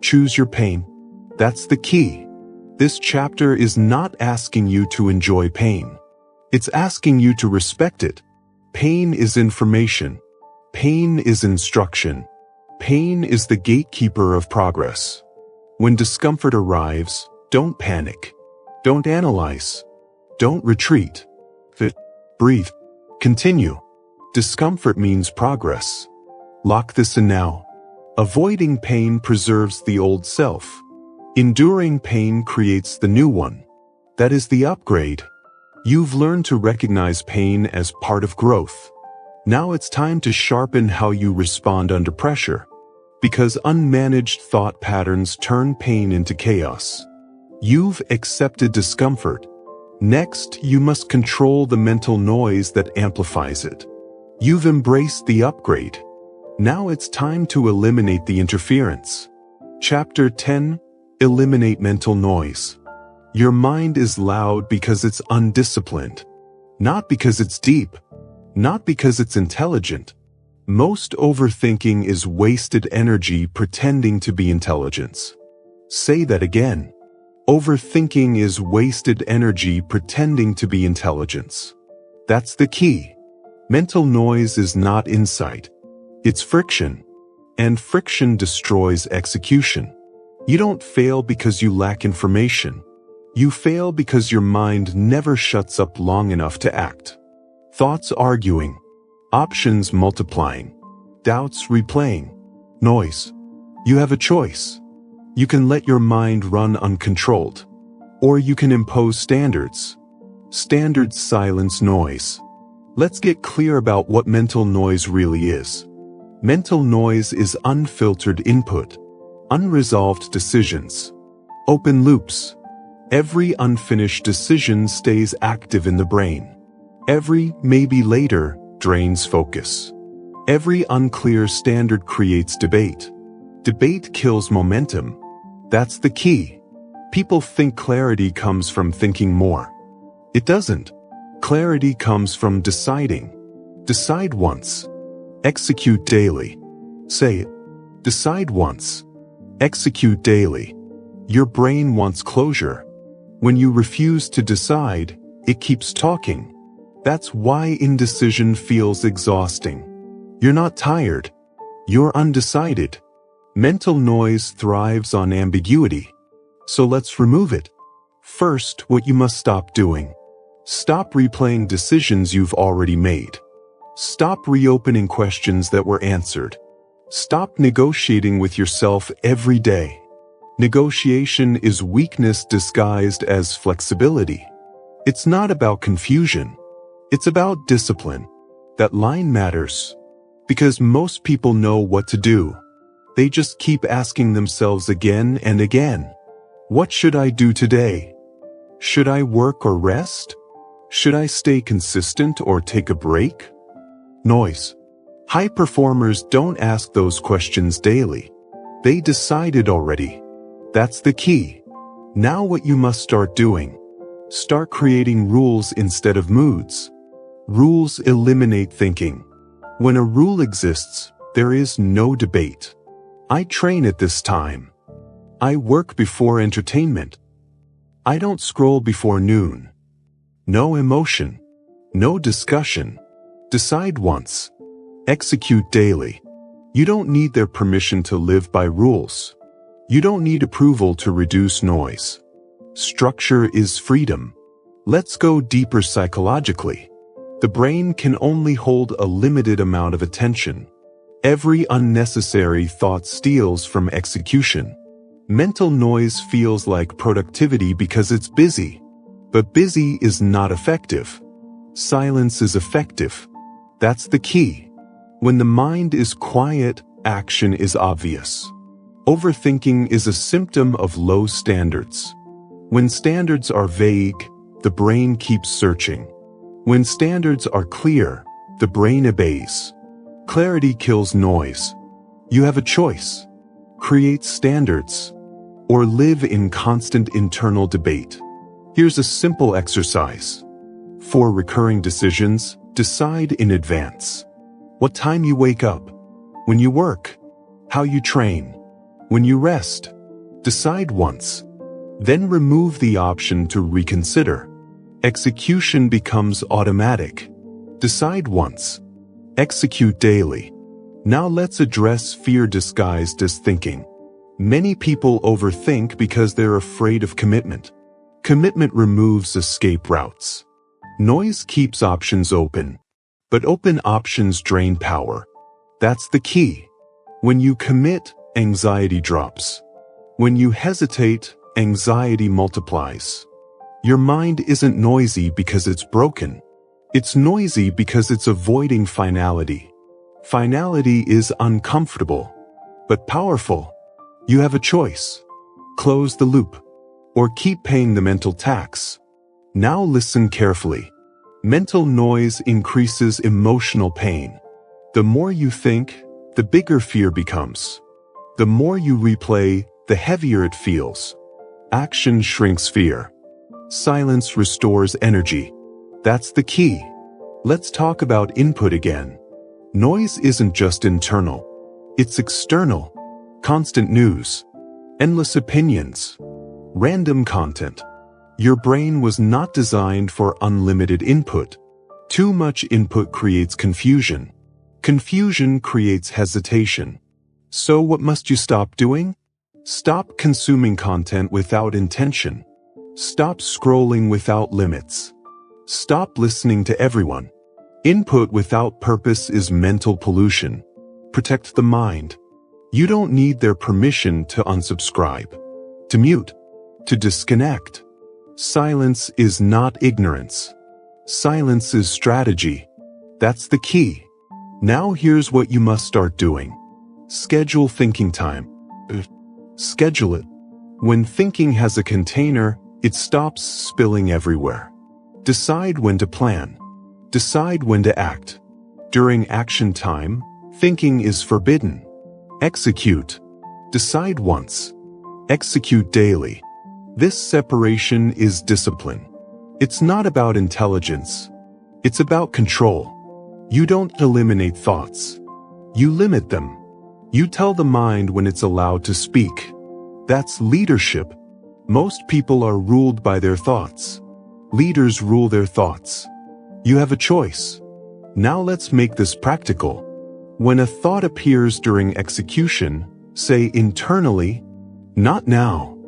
Choose your pain. That's the key. This chapter is not asking you to enjoy pain. It's asking you to respect it. Pain is information. Pain is instruction. Pain is the gatekeeper of progress. When discomfort arrives, don't panic. Don't analyze. Don't retreat. Breathe. Continue. Discomfort means progress. Lock this in now. Avoiding pain preserves the old self. Enduring pain creates the new one. That is the upgrade. You've learned to recognize pain as part of growth. Now it's time to sharpen how you respond under pressure. Because unmanaged thought patterns turn pain into chaos. You've accepted discomfort. Next, you must control the mental noise that amplifies it. You've embraced the upgrade. Now it's time to eliminate the interference. Chapter 10. Eliminate mental noise. Your mind is loud because it's undisciplined. Not because it's deep. Not because it's intelligent. Most overthinking is wasted energy pretending to be intelligence. Say that again. Overthinking is wasted energy pretending to be intelligence. That's the key. Mental noise is not insight. It's friction. and friction destroys execution. You don't fail because you lack information. You fail because your mind never shuts up long enough to act. Thoughts arguing, options multiplying, doubts replaying, noise. You have a choice. You can let your mind run uncontrolled, or you can impose standards. Standards silence noise. Let's get clear about what mental noise really is. Mental noise is unfiltered input, unresolved decisions, open loops. Every unfinished decision stays active in the brain. Every maybe later drains focus. Every unclear standard creates debate. Debate kills momentum. That's the key. People think clarity comes from thinking more. It doesn't. Clarity comes from deciding. Decide once. Execute daily. Say it. Decide once. Execute daily. Your brain wants closure. When you refuse to decide, it keeps talking. That's why indecision feels exhausting. You're not tired. You're undecided. Mental noise thrives on ambiguity. So let's remove it. First, what you must stop doing. Stop replaying decisions you've already made. Stop reopening questions that were answered. Stop negotiating with yourself every day. Negotiation is weakness disguised as flexibility. It's not about confusion. It's about discipline. That line matters. Because most people know what to do. They just keep asking themselves again and again. What should I do today? Should I work or rest? Should I stay consistent or take a break? Noise. High performers don't ask those questions daily. They decided already. That's the key. Now what you must start doing. Start creating rules instead of moods. Rules eliminate thinking. When a rule exists, there is no debate. I train at this time. I work before entertainment. I don't scroll before noon. No emotion. No discussion. Decide once. Execute daily. You don't need their permission to live by rules. You don't need approval to reduce noise. Structure is freedom. Let's go deeper psychologically. The brain can only hold a limited amount of attention. Every unnecessary thought steals from execution. Mental noise feels like productivity because it's busy. But busy is not effective. Silence is effective. That's the key. When the mind is quiet, action is obvious. Overthinking is a symptom of low standards. When standards are vague, the brain keeps searching. When standards are clear, the brain obeys. Clarity kills noise. You have a choice. Create standards, or live in constant internal debate. Here's a simple exercise. For recurring decisions, decide in advance. What time you wake up. When you work. How you train. When you rest. Decide once. Then remove the option to reconsider. Execution becomes automatic. Decide once. Execute daily. Now let's address fear disguised as thinking. Many people overthink because they're afraid of commitment. Commitment removes escape routes. Noise keeps options open, but open options drain power. That's the key. When you commit, anxiety drops. When you hesitate, anxiety multiplies. Your mind isn't noisy because it's broken. It's noisy because it's avoiding finality. Finality is uncomfortable, but powerful. You have a choice. Close the loop, or keep paying the mental tax. Now listen carefully. Mental noise increases emotional pain. The more you think, the bigger fear becomes. The more you replay, the heavier it feels. Action shrinks fear. Silence restores energy. That's the key. Let's talk about input again. Noise isn't just internal. It's external. Constant news. Endless opinions. Random content. Your brain was not designed for unlimited input. Too much input creates confusion. Confusion creates hesitation. So what must you stop doing? Stop consuming content without intention. Stop scrolling without limits. Stop listening to everyone. Input without purpose is mental pollution. Protect the mind. You don't need their permission to unsubscribe, to mute, to disconnect. Silence is not ignorance. Silence is strategy. That's the key. Now here's what you must start doing. Schedule thinking time. Schedule it. When thinking has a container, it stops spilling everywhere. Decide when to plan. Decide when to act. During action time, thinking is forbidden. Execute. Decide once. Execute daily. This separation is discipline. It's not about intelligence. It's about control. You don't eliminate thoughts. You limit them. You tell the mind when it's allowed to speak. That's leadership. Most people are ruled by their thoughts. Leaders rule their thoughts. You have a choice. Now let's make this practical. When a thought appears during execution, say internally, "Not now."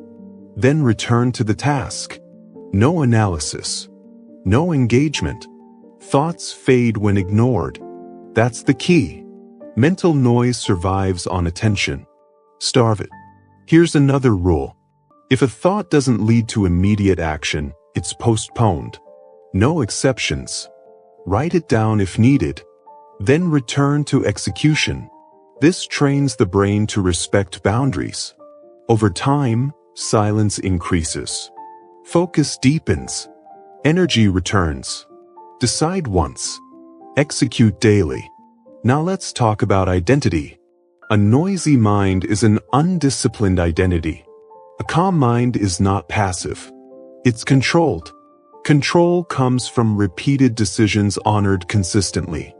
Then return to the task. No analysis. No engagement. Thoughts fade when ignored. That's the key. Mental noise survives on attention. Starve it. Here's another rule. If a thought doesn't lead to immediate action, it's postponed. No exceptions. Write it down if needed. Then return to execution. This trains the brain to respect boundaries. Over time, silence increases. Focus deepens. Energy returns. Decide once. Execute daily. Now let's talk about identity. A noisy mind is an undisciplined identity. A calm mind is not passive. It's controlled. Control comes from repeated decisions honored consistently.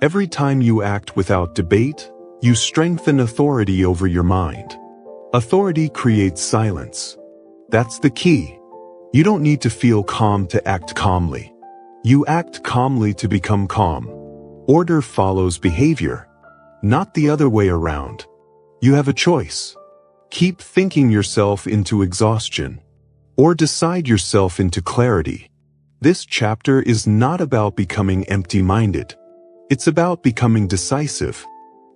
Every time you act without debate, you strengthen authority over your mind. Authority creates silence. That's the key. You don't need to feel calm to act calmly. You act calmly to become calm. Order follows behavior, not the other way around. You have a choice. Keep thinking yourself into exhaustion, or decide yourself into clarity. This chapter is not about becoming empty-minded. It's about becoming decisive.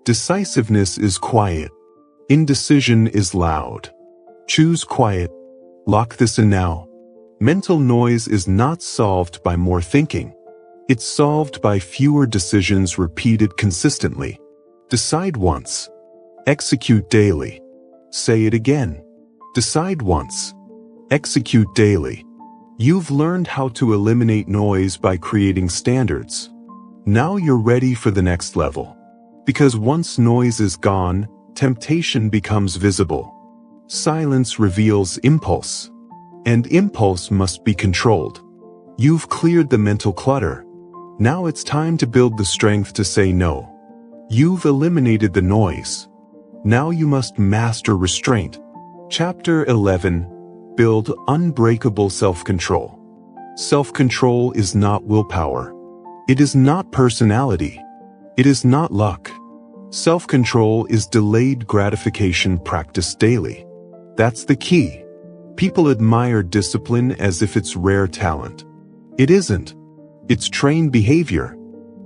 Decisiveness is quiet. Indecision is loud. Choose quiet. Lock this in now. Mental noise is not solved by more thinking. It's solved by fewer decisions repeated consistently. Decide once. Execute daily. Say it again. Decide once. Execute daily. You've learned how to eliminate noise by creating standards. Now you're ready for the next level. Because once noise is gone, temptation becomes visible. Silence reveals impulse. And impulse must be controlled. You've cleared the mental clutter. Now it's time to build the strength to say no. You've eliminated the noise. Now you must master restraint. Chapter 11. Build unbreakable self-control. Self-control is not willpower. It is not personality. It is not luck. Self-control is delayed gratification practiced daily. That's the key. People admire discipline as if it's rare talent. It isn't. It's trained behavior.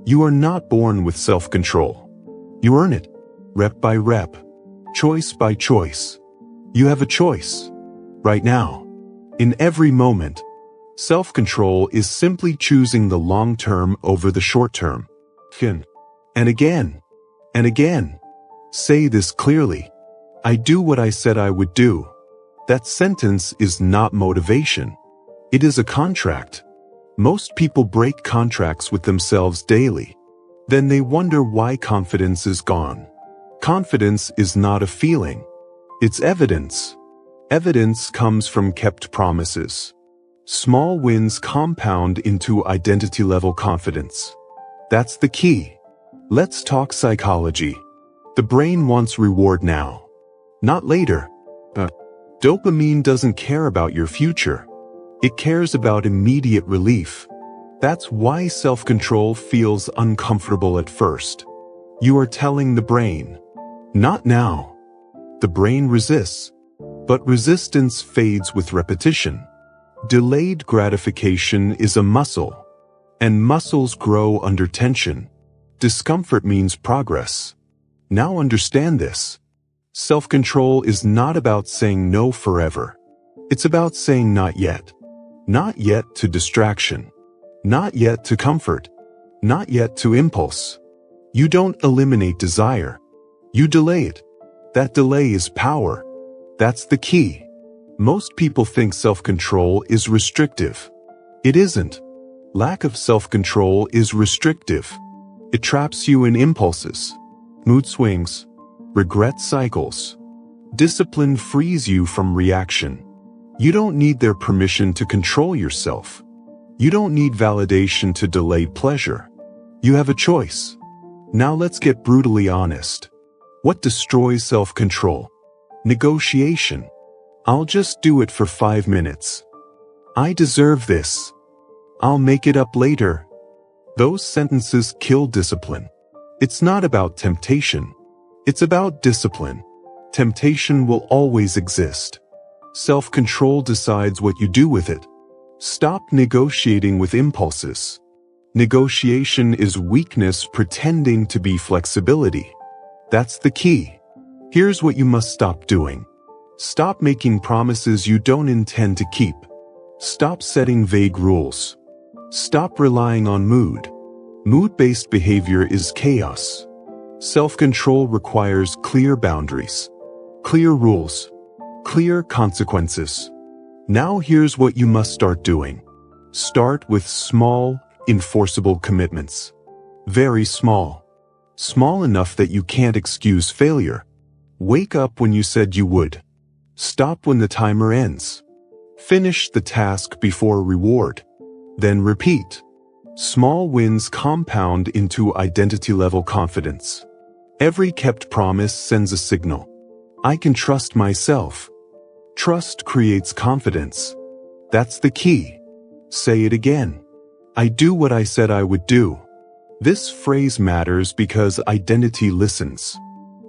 You are not born with self-control. You earn it, rep by rep, choice by choice. You have a choice. Right now. In every moment. Self-control is simply choosing the long term over the short term. And again. And again. Say this clearly. I do what I said I would do. That sentence is not motivation. It is a contract. Most people break contracts with themselves daily. Then they wonder why confidence is gone. Confidence is not a feeling. It's evidence. Evidence comes from kept promises. Small wins compound into identity-level confidence. That's the key. Let's talk psychology. The brain wants reward now, not later. Dopamine doesn't care about your future. It cares about immediate relief. That's why self-control feels uncomfortable at first. You are telling the brain, Not now. The brain resists, but resistance fades with repetition. Delayed gratification is a muscle, and muscles grow under tension. Discomfort means progress. Now understand this. Self-control is not about saying no forever. It's about saying not yet. Not yet to distraction. Not yet to comfort. Not yet to impulse. You don't eliminate desire. You delay it. That delay is power. That's the key. Most people think self-control is restrictive. It isn't. Lack of self-control is restrictive. It traps you in impulses, mood swings, regret cycles. Discipline frees you from reaction. You don't need their permission to control yourself. You don't need validation to delay pleasure. You have a choice. Now let's get brutally honest. What destroys self-control? Negotiation. I'll just do it for 5 minutes. I deserve this. I'll make it up later. Those sentences kill discipline. It's not about temptation. It's about discipline. Temptation will always exist. Self-control decides what you do with it. Stop negotiating with impulses. Negotiation is weakness pretending to be flexibility. That's the key. Here's what you must stop doing. Stop making promises you don't intend to keep. Stop setting vague rules. Stop relying on mood. Mood-based behavior is chaos. Self-control requires clear boundaries, clear rules, clear consequences. Now here's what you must start doing. Start with small, enforceable commitments. Very small. Small enough that you can't excuse failure. Wake up when you said you would. Stop when the timer ends. Finish the task before reward. Then repeat. Small wins compound into identity-level confidence. Every kept promise sends a signal. I can trust myself. Trust creates confidence. That's the key. Say it again. I do what I said I would do. This phrase matters because identity listens.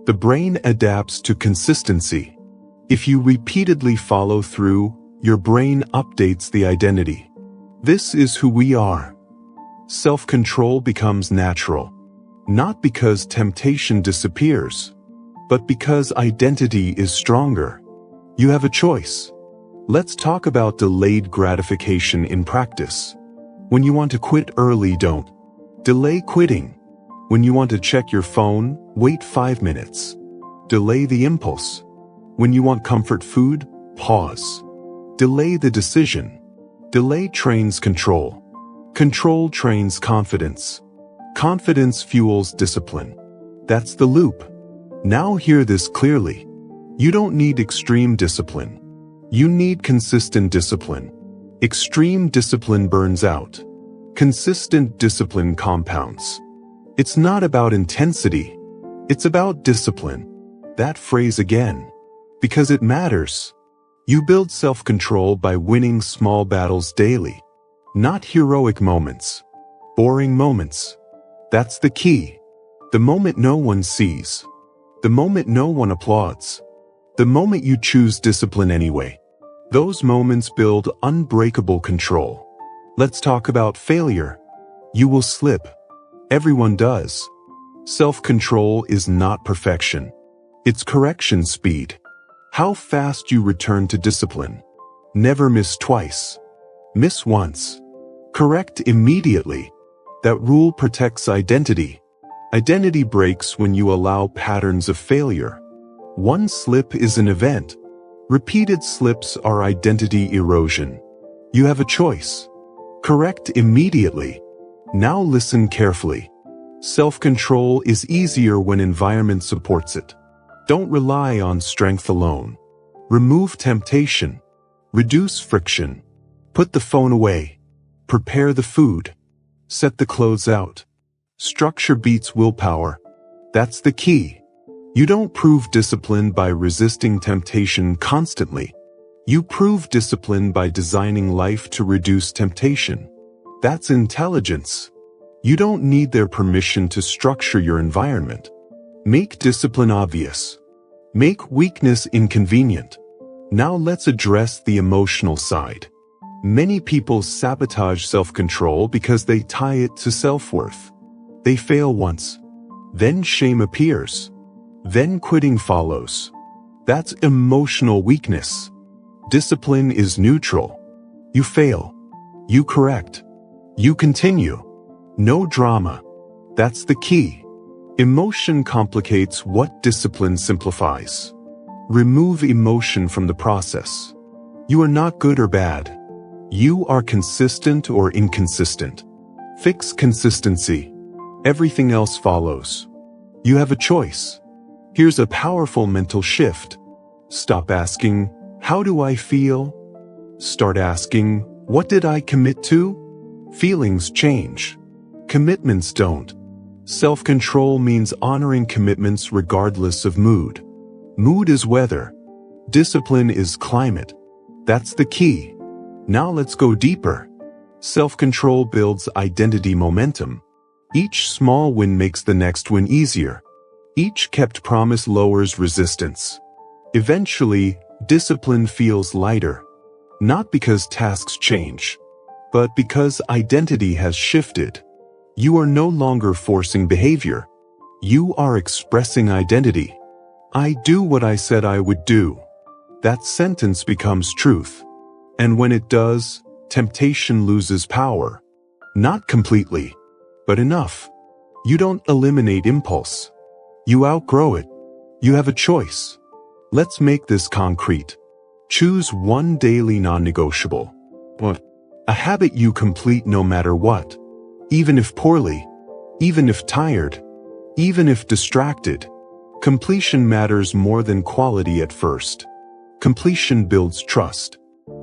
The brain adapts to consistency. If you repeatedly follow through, your brain updates the identity. This is who we are. Self-control becomes natural, not because temptation disappears, but because identity is stronger. You have a choice. Let's talk about delayed gratification in practice. When you want to quit early, don't delay quitting. When you want to check your phone, wait 5 minutes. Delay the impulse. When you want comfort food, pause. Delay the decision. Delay trains control. Control trains confidence. Confidence fuels discipline. That's the loop. Now hear this clearly. You don't need extreme discipline. You need consistent discipline. Extreme discipline burns out. Consistent discipline compounds. It's not about intensity. It's about discipline. That phrase again. Because it matters. You build self-control by winning small battles daily. Not heroic moments. Boring moments. That's the key. The moment no one sees. The moment no one applauds. The moment you choose discipline anyway. Those moments build unbreakable control. Let's talk about failure. You will slip. Everyone does. Self-control is not perfection. It's correction speed. How fast you return to discipline. Never miss twice. Miss once. Correct immediately. That rule protects identity. Identity breaks when you allow patterns of failure. One slip is an event. Repeated slips are identity erosion. You have a choice. Correct immediately. Now listen carefully. Self-control is easier when environment supports it. Don't rely on strength alone. Remove temptation. Reduce friction. Put the phone away. Prepare the food. Set the clothes out. Structure beats willpower. That's the key. You don't prove discipline by resisting temptation constantly. You prove discipline by designing life to reduce temptation. That's intelligence. You don't need their permission to structure your environment. Make discipline obvious. Make weakness inconvenient. Now let's address the emotional side. Many people sabotage self-control because they tie it to self-worth. They fail once. Then shame appears. Then quitting follows. That's emotional weakness. Discipline is neutral. You fail. You correct. You continue. No drama. That's the key. Emotion complicates what discipline simplifies. Remove emotion from the process. You are not good or bad. You are consistent or inconsistent. Fix consistency. Everything else follows. You have a choice. Here's a powerful mental shift. Stop asking, "How do I feel?" Start asking, "What did I commit to?" Feelings change. Commitments don't. Self-control means honoring commitments regardless of mood. Mood is weather. Discipline is climate. That's the key. Now let's go deeper. Self-control builds identity momentum. Each small win makes the next win easier. Each kept promise lowers resistance. Eventually, discipline feels lighter. Not because tasks change, but because identity has shifted. You are no longer forcing behavior. You are expressing identity. I do what I said I would do. That sentence becomes truth. And when it does, temptation loses power. Not completely, but enough. You don't eliminate impulse. You outgrow it. You have a choice. Let's make this concrete. Choose one daily non-negotiable. What? A habit you complete no matter what. Even if poorly. Even if tired. Even if distracted. Completion matters more than quality at first. Completion builds trust.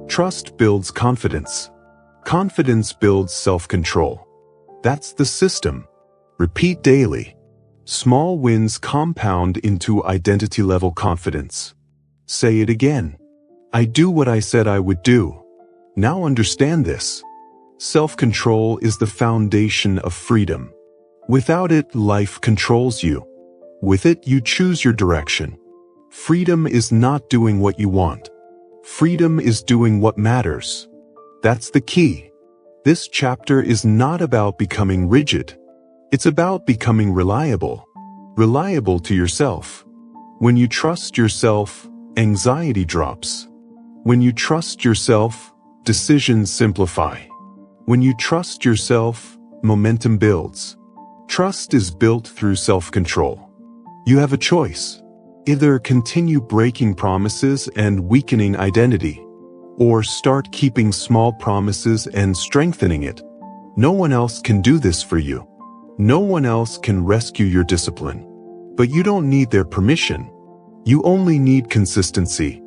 Trust builds confidence. Confidence builds self-control. That's the system. Repeat daily. Small wins compound into identity-level confidence. Say it again. I do what I said I would do. Now understand this. Self-control is the foundation of freedom. Without it, life controls you. With it, you choose your direction. Freedom is not doing what you want. Freedom is doing what matters. That's the key. This chapter is not about becoming rigid. It's about becoming reliable. Reliable to yourself. When you trust yourself, anxiety drops. When you trust yourself, decisions simplify. When you trust yourself, momentum builds. Trust is built through self-control. You have a choice. Either continue breaking promises and weakening identity, or start keeping small promises and strengthening it. No one else can do this for you. No one else can rescue your discipline. But you don't need their permission. You only need consistency.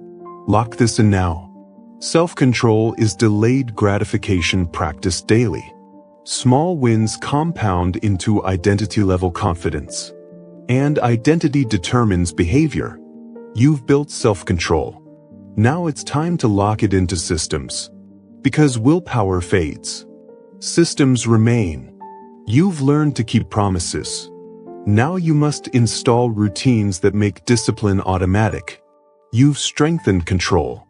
Lock this in now. Self-control is delayed gratification practiced daily. Small wins compound into identity-level confidence. And identity determines behavior. You've built self-control. Now it's time to lock it into systems. Because willpower fades. Systems remain. You've learned to keep promises. Now you must install routines that make discipline automatic. You've strengthened control.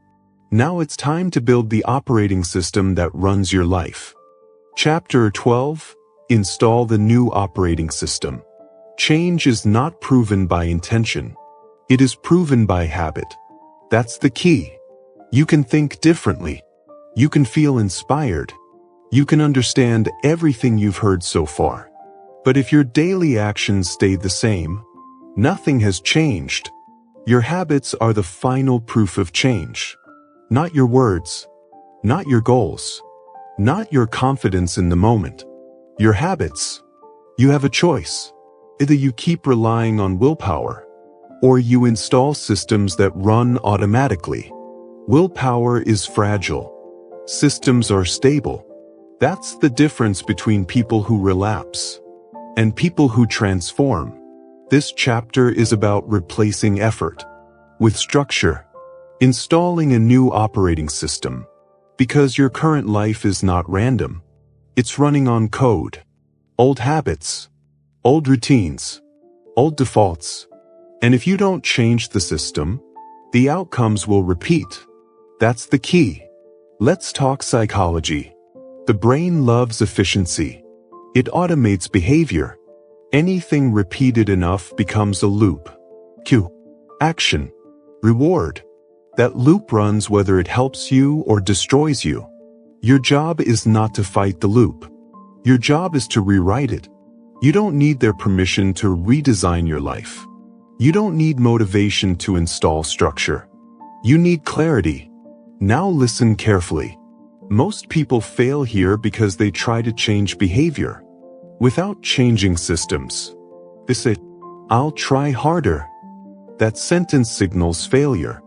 Now it's time to build the operating system that runs your life. Chapter 12. Install the new operating system. Change is not proven by intention. It is proven by habit. That's the key. You can think differently. You can feel inspired. You can understand everything you've heard so far. But if your daily actions stay the same, nothing has changed. Your habits are the final proof of change. Not your words. Not your goals. Not your confidence in the moment. Your habits. You have a choice. Either you keep relying on willpower, or you install systems that run automatically. Willpower is fragile. Systems are stable. That's the difference between people who relapse and people who transform. This chapter is about replacing effort with structure, installing a new operating system. Because your current life is not random. It's running on code, old habits, old routines, old defaults. And if you don't change the system, the outcomes will repeat. That's the key. Let's talk psychology. The brain loves efficiency. It automates behavior. Anything repeated enough becomes a loop. Cue. Action. Reward. That loop runs whether it helps you or destroys you. Your job is not to fight the loop. Your job is to rewrite it. You don't need their permission to redesign your life. You don't need motivation to install structure. You need clarity. Now listen carefully. Most people fail here because they try to change behavior without changing systems. They say, "I'll try harder." That sentence signals failure.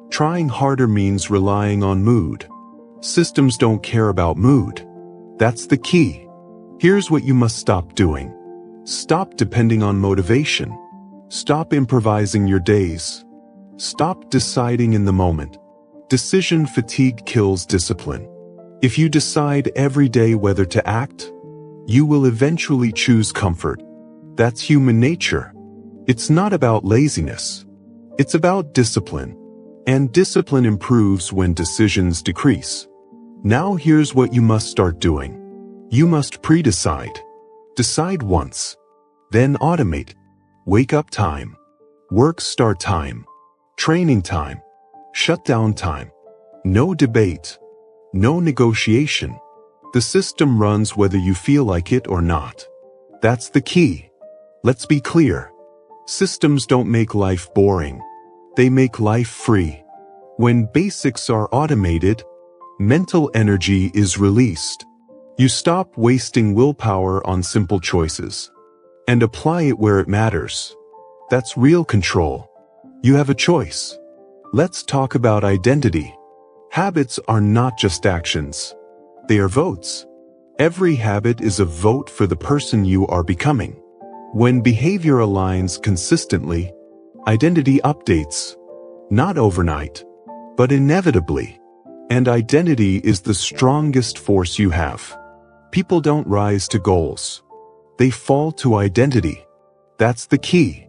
Trying harder means relying on mood. Systems don't care about mood. That's the key. Here's what you must stop doing. Stop depending on motivation. Stop improvising your days. Stop deciding in the moment. Decision fatigue kills discipline. If you decide every day whether to act, you will eventually choose comfort. That's human nature. It's not about laziness. It's about discipline. And discipline improves when decisions decrease. Now here's what you must start doing. You must pre-decide. Decide once. Then automate. Wake up time. Work start time. Training time. Shutdown time. No debate. No negotiation. The system runs whether you feel like it or not. That's the key. Let's be clear. Systems don't make life boring. They make life free. When basics are automated, mental energy is released. You stop wasting willpower on simple choices and apply it where it matters. That's real control. You have a choice. Let's talk about identity. Habits are not just actions. They are votes. Every habit is a vote for the person you are becoming. When behavior aligns consistently, identity updates. Not overnight, but inevitably. And identity is the strongest force you have. People don't rise to goals. They fall to identity. That's the key.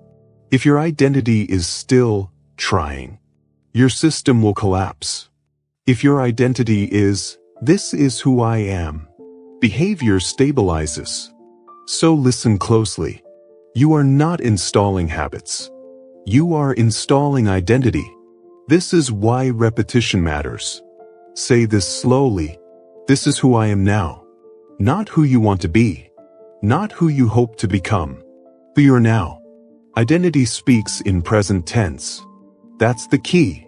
If your identity is still trying, your system will collapse. If your identity is, "This is who I am," behavior stabilizes. So listen closely. You are not installing habits. You are installing identity. This is why repetition matters. Say this slowly. This is who I am now. Not who you want to be. Not who you hope to become. Who you are now. Identity speaks in present tense. That's the key.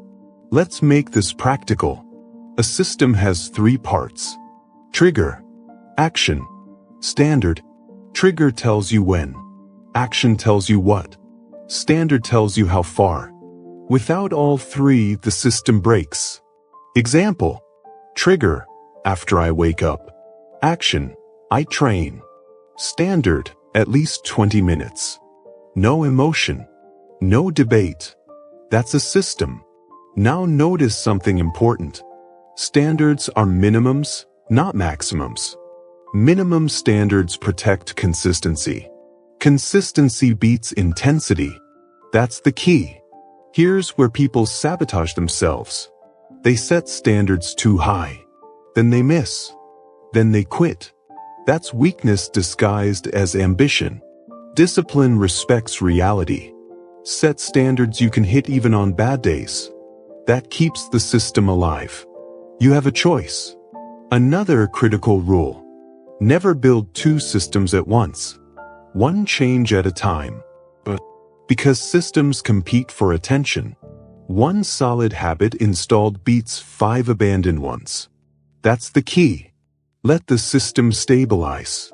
Let's make this practical. A system has 3 parts. Trigger. Action. Standard. Trigger tells you when. Action tells you what. Standard tells you how far. Without all 3, the system breaks. Example. Trigger. After I wake up. Action. I train. Standard. At least 20 minutes. No emotion. No debate. That's a system. Now notice something important. Standards are minimums, not maximums. Minimum standards protect consistency. Consistency beats intensity. That's the key. Here's where people sabotage themselves. They set standards too high. Then they miss. Then they quit. That's weakness disguised as ambition. Discipline respects reality. Set standards you can hit even on bad days. That keeps the system alive. You have a choice. Another critical rule. Never build 2 systems at once. One change at a time. But because systems compete for attention, one solid habit installed beats 5 abandoned ones. That's the key. Let the system stabilize.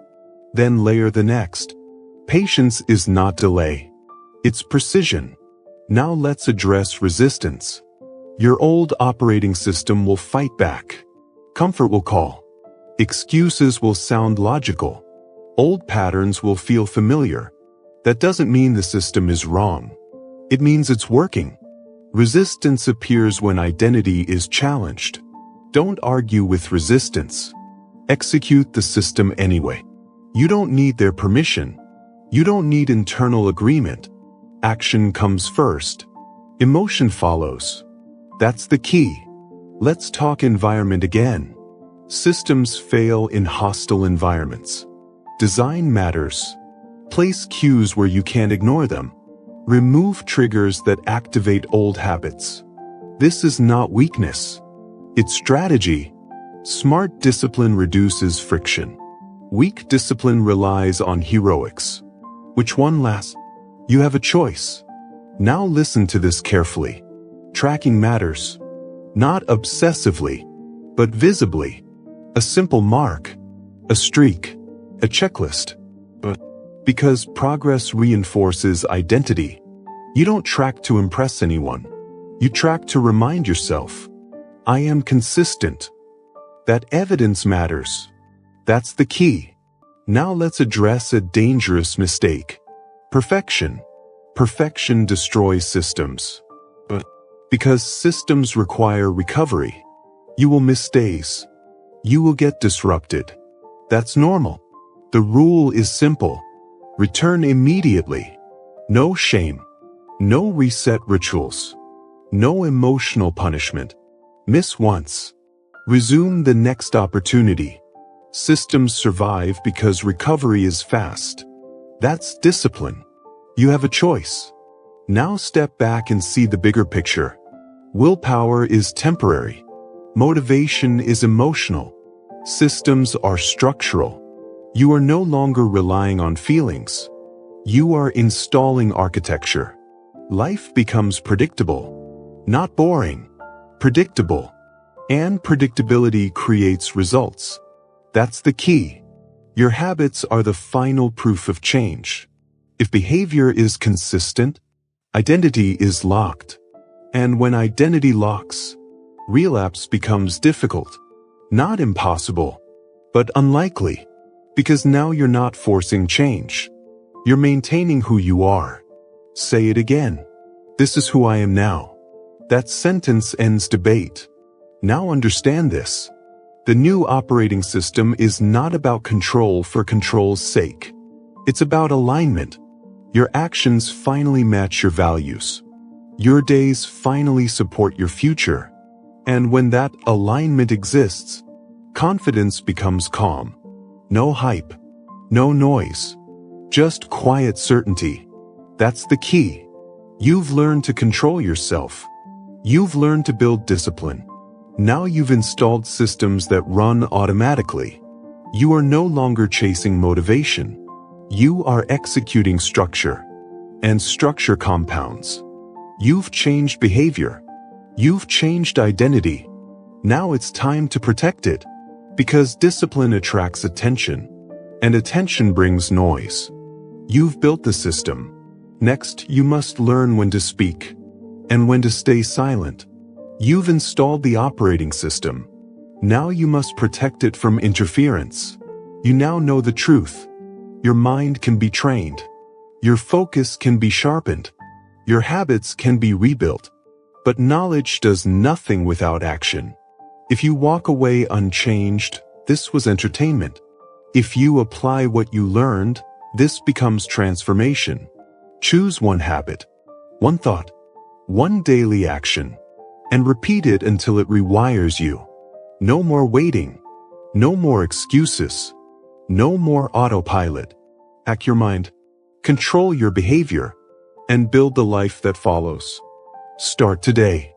Then layer the next. Patience is not delay. It's precision. Now let's address resistance. Your old operating system will fight back. Comfort will call. Excuses will sound logical. Old patterns will feel familiar. That doesn't mean the system is wrong. It means it's working. Resistance appears when identity is challenged. Don't argue with resistance. Execute the system anyway. You don't need their permission. You don't need internal agreement. Action comes first. Emotion follows. That's the key. Let's talk environment again. Systems fail in hostile environments. Design matters. Place cues where you can't ignore them. Remove triggers that activate old habits. This is not weakness. It's strategy. Smart discipline reduces friction. Weak discipline relies on heroics. Which one lasts? You have a choice. Now listen to this carefully. Tracking matters. Not obsessively, but visibly. A simple mark. A streak. A checklist. But because progress reinforces identity. You don't track to impress anyone. You track to remind yourself. I am consistent. That evidence matters. That's the key. Now let's address a dangerous mistake. Perfection. Perfection destroys systems. But because systems require recovery, you will miss days. You will get disrupted. That's normal. The rule is simple. Return immediately. No shame. No reset rituals. No emotional punishment. Miss once. Resume the next opportunity. Systems survive because recovery is fast. That's discipline. You have a choice. Now step back and see the bigger picture. Willpower is temporary. Motivation is emotional. Systems are structural. You are no longer relying on feelings. You are installing architecture. Life becomes predictable. Not boring. Predictable. And predictability creates results. That's the key. Your habits are the final proof of change. If behavior is consistent, identity is locked. And when identity locks, relapse becomes difficult. Not impossible, but unlikely. Because now you're not forcing change. You're maintaining who you are. Say it again. This is who I am now. That sentence ends debate. Now understand this. The new operating system is not about control for control's sake. It's about alignment. Your actions finally match your values. Your days finally support your future. And when that alignment exists, confidence becomes calm. No hype. No noise. Just quiet certainty. That's the key. You've learned to control yourself. You've learned to build discipline. Now you've installed systems that run automatically. You are no longer chasing motivation. You are executing structure. And structure compounds. You've changed behavior. You've changed identity. Now it's time to protect it. Because discipline attracts attention. And attention brings noise. You've built the system. Next, you must learn when to speak. And when to stay silent. You've installed the operating system. Now you must protect it from interference. You now know the truth. Your mind can be trained. Your focus can be sharpened. Your habits can be rebuilt. But knowledge does nothing without action. If you walk away unchanged, this was entertainment. If you apply what you learned, this becomes transformation. Choose one habit, one thought, one daily action, and repeat it until it rewires you. No more waiting. No more excuses. No more autopilot. Hack your mind. Control your behavior. And build the life that follows. Start today.